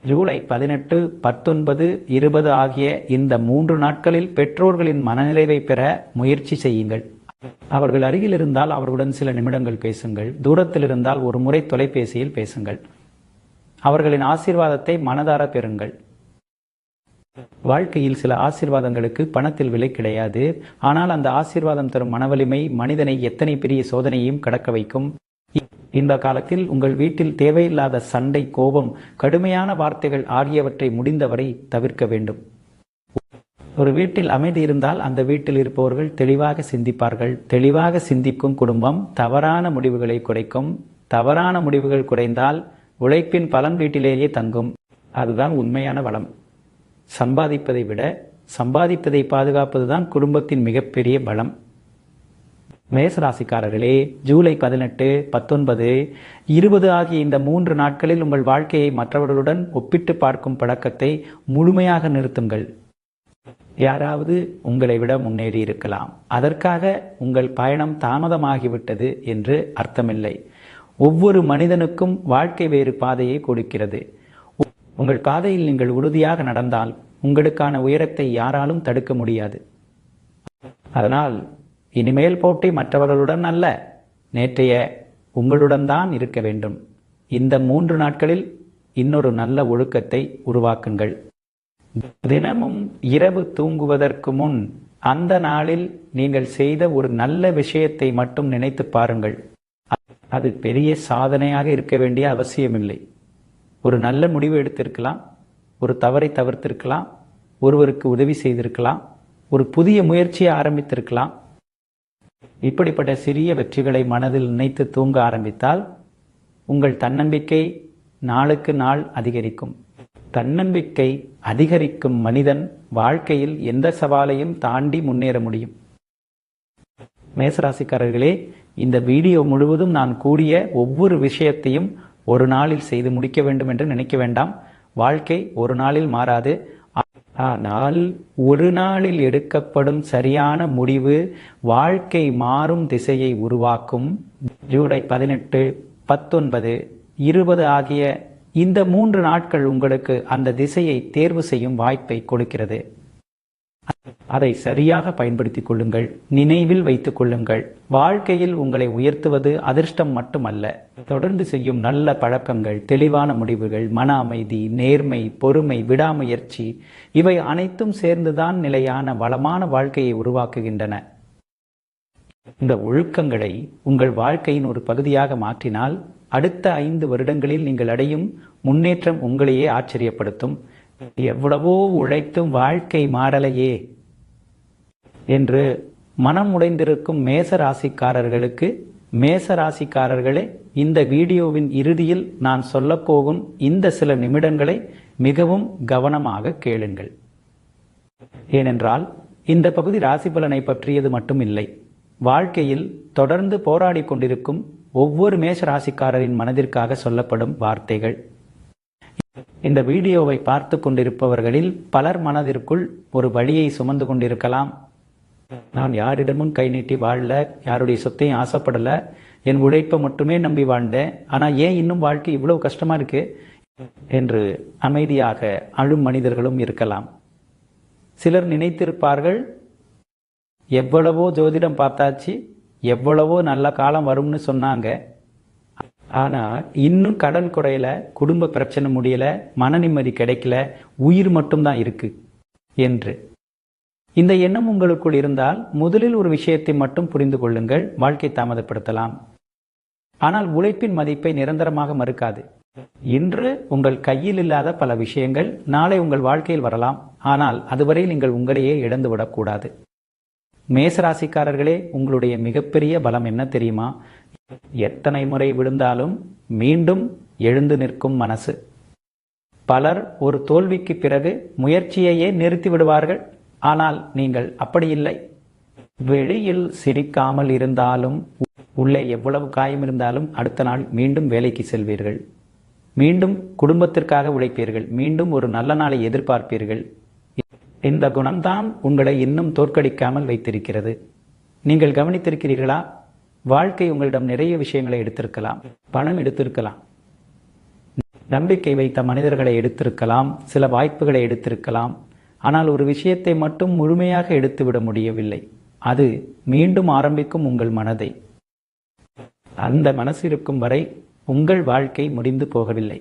ஜூலை 18, 19, 20 ஆகிய இந்த 3 நாட்களில் பெற்றோர்களின் மனநிறைவை பெற முயற்சி செய்யுங்கள். அவர்கள் அருகில் இருந்தால் அவர்களுடன் சில நிமிடங்கள் பேசுங்கள். தூரத்தில் இருந்தால் ஒரு முறை தொலைபேசியில் பேசுங்கள். அவர்களின் ஆசீர்வாதத்தை மனதார பெறுங்கள். வாழ்க்கையில் சில ஆசீர்வாதங்களுக்கு பணத்தில் விலை கிடையாது. ஆனால் அந்த ஆசீர்வாதம் தரும் மனவலிமை மனிதனை எத்தனை பெரிய சோதனையையும் கடக்க வைக்கும். இந்த காலத்தில் உங்கள் வீட்டில் தேவையில்லாத சண்டை, கோபம், கடுமையான வார்த்தைகள் ஆகியவற்றை முடிந்தவரை தவிர்க்க வேண்டும். ஒரு வீட்டில் அமைதி இருந்தால் அந்த வீட்டில் இருப்பவர்கள் தெளிவாக சிந்திப்பார்கள். தெளிவாக சிந்திக்கும் குடும்பம் தவறான முடிவுகளை குறைக்கும். தவறான முடிவுகள் குறைந்தால் உழைப்பின் பலன் வீட்டிலேயே தங்கும். அதுதான் உண்மையான வளம். சம்பாதிப்பதை விட சம்பாதிப்பதை பாதுகாப்பதுதான் குடும்பத்தின் மிகப்பெரிய பலம். மேசராசிக்காரர்களே, ஜூலை 18, 19, 20 ஆகிய இந்த 3 நாட்களில் உங்கள் வாழ்க்கையை மற்றவர்களுடன் ஒப்பிட்டு பார்க்கும் பழக்கத்தை முழுமையாக நிறுத்துங்கள். யாராவது உங்களை விட முன்னேறி இருக்கலாம், அதற்காக உங்கள் பயணம் தாமதமாகிவிட்டது என்று அர்த்தமில்லை. ஒவ்வொரு மனிதனுக்கும் வாழ்க்கை வேறு பாதையை கொடுக்கிறது. உங்கள் பாதையில் நீங்கள் உறுதியாக நடந்தால் உங்களுக்கான உயரத்தை யாராலும் தடுக்க முடியாது. அதனால் இனிமேல் போட்டி மற்றவர்களுடன் அல்ல, நேற்றைய உங்களுடன் தான் இருக்க வேண்டும். இந்த 3 நாட்களில் இன்னொரு நல்ல ஒழுக்கத்தை உருவாக்குங்கள். தினமும் இரவு தூங்குவதற்கு முன் அந்த நாளில் நீங்கள் செய்த ஒரு நல்ல விஷயத்தை மட்டும் நினைத்து பாருங்கள். அது பெரிய சாதனையாக இருக்க வேண்டிய அவசியமில்லை. ஒரு நல்ல முடிவு எடுத்திருக்கலாம், ஒரு தவறை தவிர்த்திருக்கலாம், ஒருவருக்கு உதவி செய்திருக்கலாம், ஒரு புதிய முயற்சியை ஆரம்பித்திருக்கலாம். இப்படிப்பட்ட சிறிய வெற்றிகளை மனதில் நினைத்து தூங்க ஆரம்பித்தால் உங்கள் தன்னம்பிக்கை நாளுக்கு நாள் அதிகரிக்கும். தன்னம்பிக்கை அதிகரிக்கும் மனிதன் வாழ்க்கையில் எந்த சவாலையும் தாண்டி முன்னேற முடியும். மேசராசிக்காரர்களே, இந்த வீடியோ முழுவதும் நான் கூறிய ஒவ்வொரு விஷயத்தையும் ஒரு நாளில் செய்து முடிக்க வேண்டும் என்று நினைக்க வேண்டாம். வாழ்க்கை ஒரு நாளில் மாறாது. ஆனால் ஒரு நாளில் எடுக்கப்படும் சரியான முடிவு வாழ்க்கை மாறும் திசையை உருவாக்கும். ஜூலை 18, 19, 20 ஆகிய இந்த 3 நாட்கள் உங்களுக்கு அந்த திசையை தேர்வு செய்யும் வாய்ப்பை கொடுக்கிறது. அதை சரியாக பயன்படுத்திக் கொள்ளுங்கள். நினைவில் வைத்துக் கொள்ளுங்கள், வாழ்க்கையில் உங்களை உயர்த்துவது அதிர்ஷ்டம் மட்டுமல்ல, தொடர்ந்து செய்யும் நல்ல பழக்கங்கள், தெளிவான முடிவுகள், மன அமைதி, நேர்மை, பொறுமை, விடாமுயற்சி இவை அனைத்தும் சேர்ந்துதான் நிலையான வளமான வாழ்க்கையை உருவாக்குகின்றன. இந்த ஒழுக்கங்களை உங்கள் வாழ்க்கையின் ஒரு பகுதியாக மாற்றினால் அடுத்த 5 வருடங்களில் நீங்கள் அடையும் முன்னேற்றம் உங்களையே ஆச்சரியப்படுத்தும். எவ்வளவோ உழைத்தும் வாழ்க்கை மாறலையே என்று மனம் உடைந்திருக்கும் மேசராசிக்காரர்களுக்கு, மேசராசிக்காரர்களே, இந்த வீடியோவின் இறுதியில் நான் சொல்லப்போகும் இந்த சில நிமிடங்களை மிகவும் கவனமாக கேளுங்கள். ஏனென்றால் இந்த பகுதி ராசி பலனை பற்றியது மட்டும் இல்லை, வாழ்க்கையில் தொடர்ந்து போராடி கொண்டிருக்கும் ஒவ்வொரு மேஷராசிக்காரரின் மனதிற்காக சொல்லப்படும் வார்த்தைகள். இந்த வீடியோவை பார்த்து கொண்டிருப்பவர்களில் பலர் மனதிற்குள் ஒரு வழியை சுமந்து கொண்டிருக்கலாம். நான் யாரிடமும் கை நீட்டி வாழல, யாருடைய சொத்தையும் ஆசைப்படல, என் உழைப்பை மட்டுமே நம்பி வாழ்ந்தேன், ஆனால் ஏன் இன்னும் வாழ்க்கை இவ்வளவு கஷ்டமா இருக்கு என்று அமைதியாக அழும் மனிதர்களும் இருக்கலாம். சிலர் நினைத்திருப்பார்கள், எவ்வளவோ ஜோதிடம் பார்த்தாச்சு, எவ்வளவோ நல்ல காலம் வரும்னு சொன்னாங்க, ஆனா இன்னும் கடன் குறையல, குடும்ப பிரச்சனை முடியல, மன நிம்மதி கிடைக்கல, உயிர் மட்டும்தான் இருக்கு என்று. இந்த எண்ணம் உங்களுக்குள் இருந்தால் முதலில் ஒரு விஷயத்தை மட்டும் புரிந்து கொள்ளுங்கள், வாழ்க்கை தாமதப்படுத்தலாம், ஆனால் உழைப்பின் மதிப்பை நிரந்தரமாக மறுக்காது. இன்று உங்கள் கையில் இல்லாத பல விஷயங்கள் நாளை உங்கள் வாழ்க்கையில் வரலாம், ஆனால் அதுவரை நீங்கள் உங்களையே இழந்து விடக்கூடாது. மேசராசிக்காரர்களே, உங்களுடைய மிகப்பெரிய பலம் என்ன தெரியுமா? எத்தனை முறை விழுந்தாலும் மீண்டும் எழுந்து நிற்கும் மனசு. பலர் ஒரு தோல்விக்கு பிறகு முயற்சியையே நிறுத்தி விடுவார்கள், ஆனால் நீங்கள் அப்படி இல்லை. வெளியில் சிரிக்காமல் இருந்தாலும் உள்ளே எவ்வளவு காயம் இருந்தாலும் அடுத்த நாள் மீண்டும் வேலைக்கு செல்வீர்கள், மீண்டும் குடும்பத்திற்காக உழைப்பீர்கள், மீண்டும் ஒரு நல்ல நாளை எதிர்பார்ப்பீர்கள். இந்த குணம்தான் உங்களை இன்னும் தோற்கடிக்காமல் வைத்திருக்கிறது. நீங்கள் கவனித்திருக்கிறீர்களா? வாழ்க்கை உங்களிடம் நிறைய விஷயங்களை எடுத்திருக்கலாம், பணம் எடுத்திருக்கலாம், நம்பிக்கை வைத்த மனிதர்களை எடுத்திருக்கலாம், சில வாய்ப்புகளை எடுத்திருக்கலாம், ஆனால் ஒரு விஷயத்தை மட்டும் முழுமையாக எடுத்துவிட முடியவில்லை. அது மீண்டும் ஆரம்பிக்கும் உங்கள் மனதை. அந்த மனசு இருக்கும் வரை உங்கள் வாழ்க்கை முடிந்து போகவில்லை.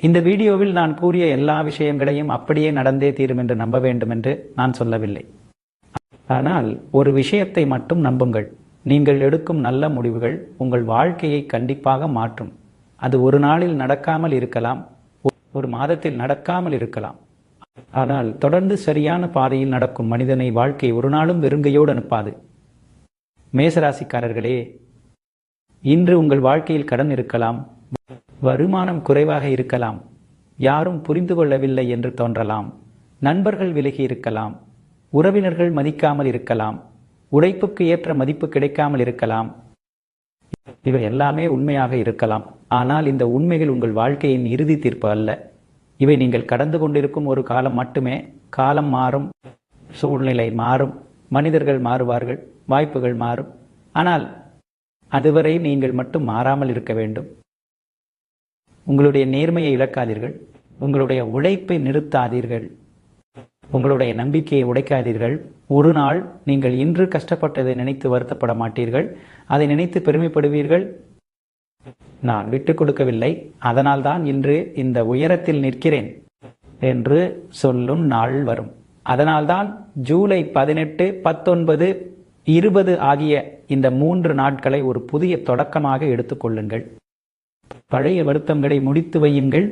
இந்த வீடியோவில் நான் கூறிய எல்லா விஷயங்களையும் அப்படியே நடந்தே தீரும் என்று நம்ப வேண்டும் என்று நான் சொல்லவில்லை. ஆனால் ஒரு விஷயத்தை மட்டும் நம்புங்கள், நீங்கள் எடுக்கும் நல்ல முடிவுகள் உங்கள் வாழ்க்கையை கண்டிப்பாக மாற்றும். அது ஒரு நாளில் நடக்காமல் இருக்கலாம், ஒரு மாதத்தில் நடக்காமல் இருக்கலாம். ஆனால் தொடர்ந்து சரியான பாதையில் நடக்கும் மனிதனை வாழ்க்கை ஒரு நாளும் வெறுங்கையோடு அனுப்பாது. மேசராசிக்காரர்களே, இன்று உங்கள் வாழ்க்கையில் கடன் இருக்கலாம், வருமானம் குறைவாக இருக்கலாம், யாரும் புரிந்து கொள்ளவில்லை என்று தோன்றலாம், நண்பர்கள் விலகி இருக்கலாம், உறவினர்கள் மதிக்காமல் இருக்கலாம், உழைப்புக்கு ஏற்ற மதிப்பு கிடைக்காமல் இருக்கலாம். இவை எல்லாமே உண்மையாக இருக்கலாம். ஆனால் இந்த உண்மைகள் உங்கள் வாழ்க்கையின் இறுதி தீர்ப்பு அல்ல. இவை நீங்கள் கடந்து கொண்டிருக்கும் ஒரு காலம் மட்டுமே. காலம் மாறும், சூழ்நிலை மாறும், மனிதர்கள் மாறுவார்கள், வாய்ப்புகள் மாறும். ஆனால் அதுவரை நீங்கள் மட்டும் மாறாமல் இருக்க வேண்டும். உங்களுடைய நேர்மையை இழக்காதீர்கள், உங்களுடைய உழைப்பை நிறுத்தாதீர்கள், உங்களுடைய நம்பிக்கையை உடைக்காதீர்கள். ஒரு நாள் நீங்கள் இன்று கஷ்டப்பட்டதை நினைத்து வருத்தப்பட மாட்டீர்கள், அதை நினைத்து பெருமைப்படுவீர்கள். நான் விட்டுக் கொடுக்கவில்லை, அதனால்தான் இன்று இந்த உயரத்தில் நிற்கிறேன் என்று சொல்லும் நாள் வரும். அதனால்தான் ஜூலை 18, 19, 20 ஆகிய இந்த 3 நாட்களை ஒரு புதிய தொடக்கமாக எடுத்துக்கொள்ளுங்கள். பழைய வருத்தங்களை முடித்து வையுங்கள்.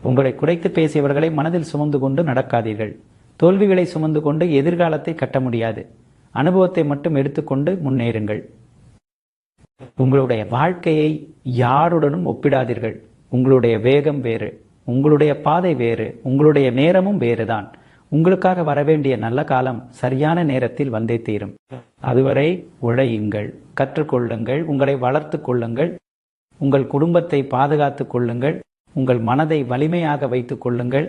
உங்களை குறைத்து பேசியவர்களை மனதில் சுமந்து கொண்டு நடக்காதீர்கள். தோல்விகளை சுமந்து கொண்டு எதிர்காலத்தை கட்ட முடியாது. அனுபவத்தை மட்டும் எடுத்துக்கொண்டு முன்னேறுங்கள். உங்களுடைய வாழ்க்கையை யாருடனும் ஒப்பிடாதீர்கள். உங்களுடைய வேகம் வேறு, உங்களுடைய பாதை வேறு, உங்களுடைய நேரமும் வேறுதான். உங்களுக்காக வரவேண்டிய நல்ல காலம் சரியான நேரத்தில் வந்தே தீரும். அதுவரை உழையுங்கள், கற்றுக்கொள்ளுங்கள், உங்களை வளர்த்து கொள்ளுங்கள், உங்கள் குடும்பத்தை பாதுகாத்துக் கொள்ளுங்கள், உங்கள் மனதை வலிமையாக வைத்துக் கொள்ளுங்கள்.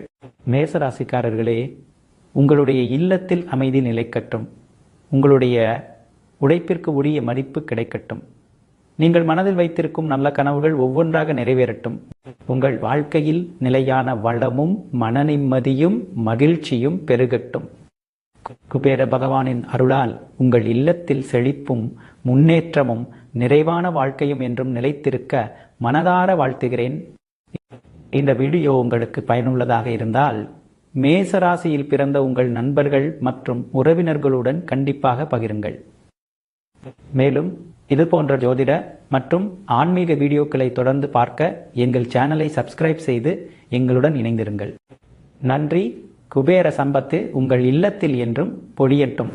மேசராசிக்காரர்களே, உங்களுடைய இல்லத்தில் அமைதி நிலைக்கட்டும். உங்களுடைய உழைப்பிற்கு உரிய மதிப்பு கிடைக்கட்டும். நீங்கள் மனதில் வைத்திருக்கும் நல்ல கனவுகள் ஒவ்வொன்றாக நிறைவேறட்டும். உங்கள் வாழ்க்கையில் நிலையான வளமும் மன நிம்மதியும் மகிழ்ச்சியும் பெருகட்டும். குபேர பகவானின் அருளால் உங்கள் இல்லத்தில் செழிப்பும் முன்னேற்றமும் நிறைவான வாழ்க்கையும் என்றும் நிலைத்திருக்க மனதார வாழ்த்துகிறேன். இந்த வீடியோ உங்களுக்கு பயனுள்ளதாக இருந்தால் மேசராசியில் பிறந்த உங்கள் நண்பர்கள் மற்றும் உறவினர்களுடன் கண்டிப்பாக பகிருங்கள். மேலும் இது போன்ற ஜோதிட மற்றும் ஆன்மீக வீடியோக்களை தொடர்ந்து பார்க்க எங்கள் சேனலை சப்ஸ்கிரைப் செய்து எங்களுடன் இணைந்திருங்கள். நன்றி. குபேர சம்பத்து உங்கள் இல்லத்தில் என்றும் பொழியட்டும்.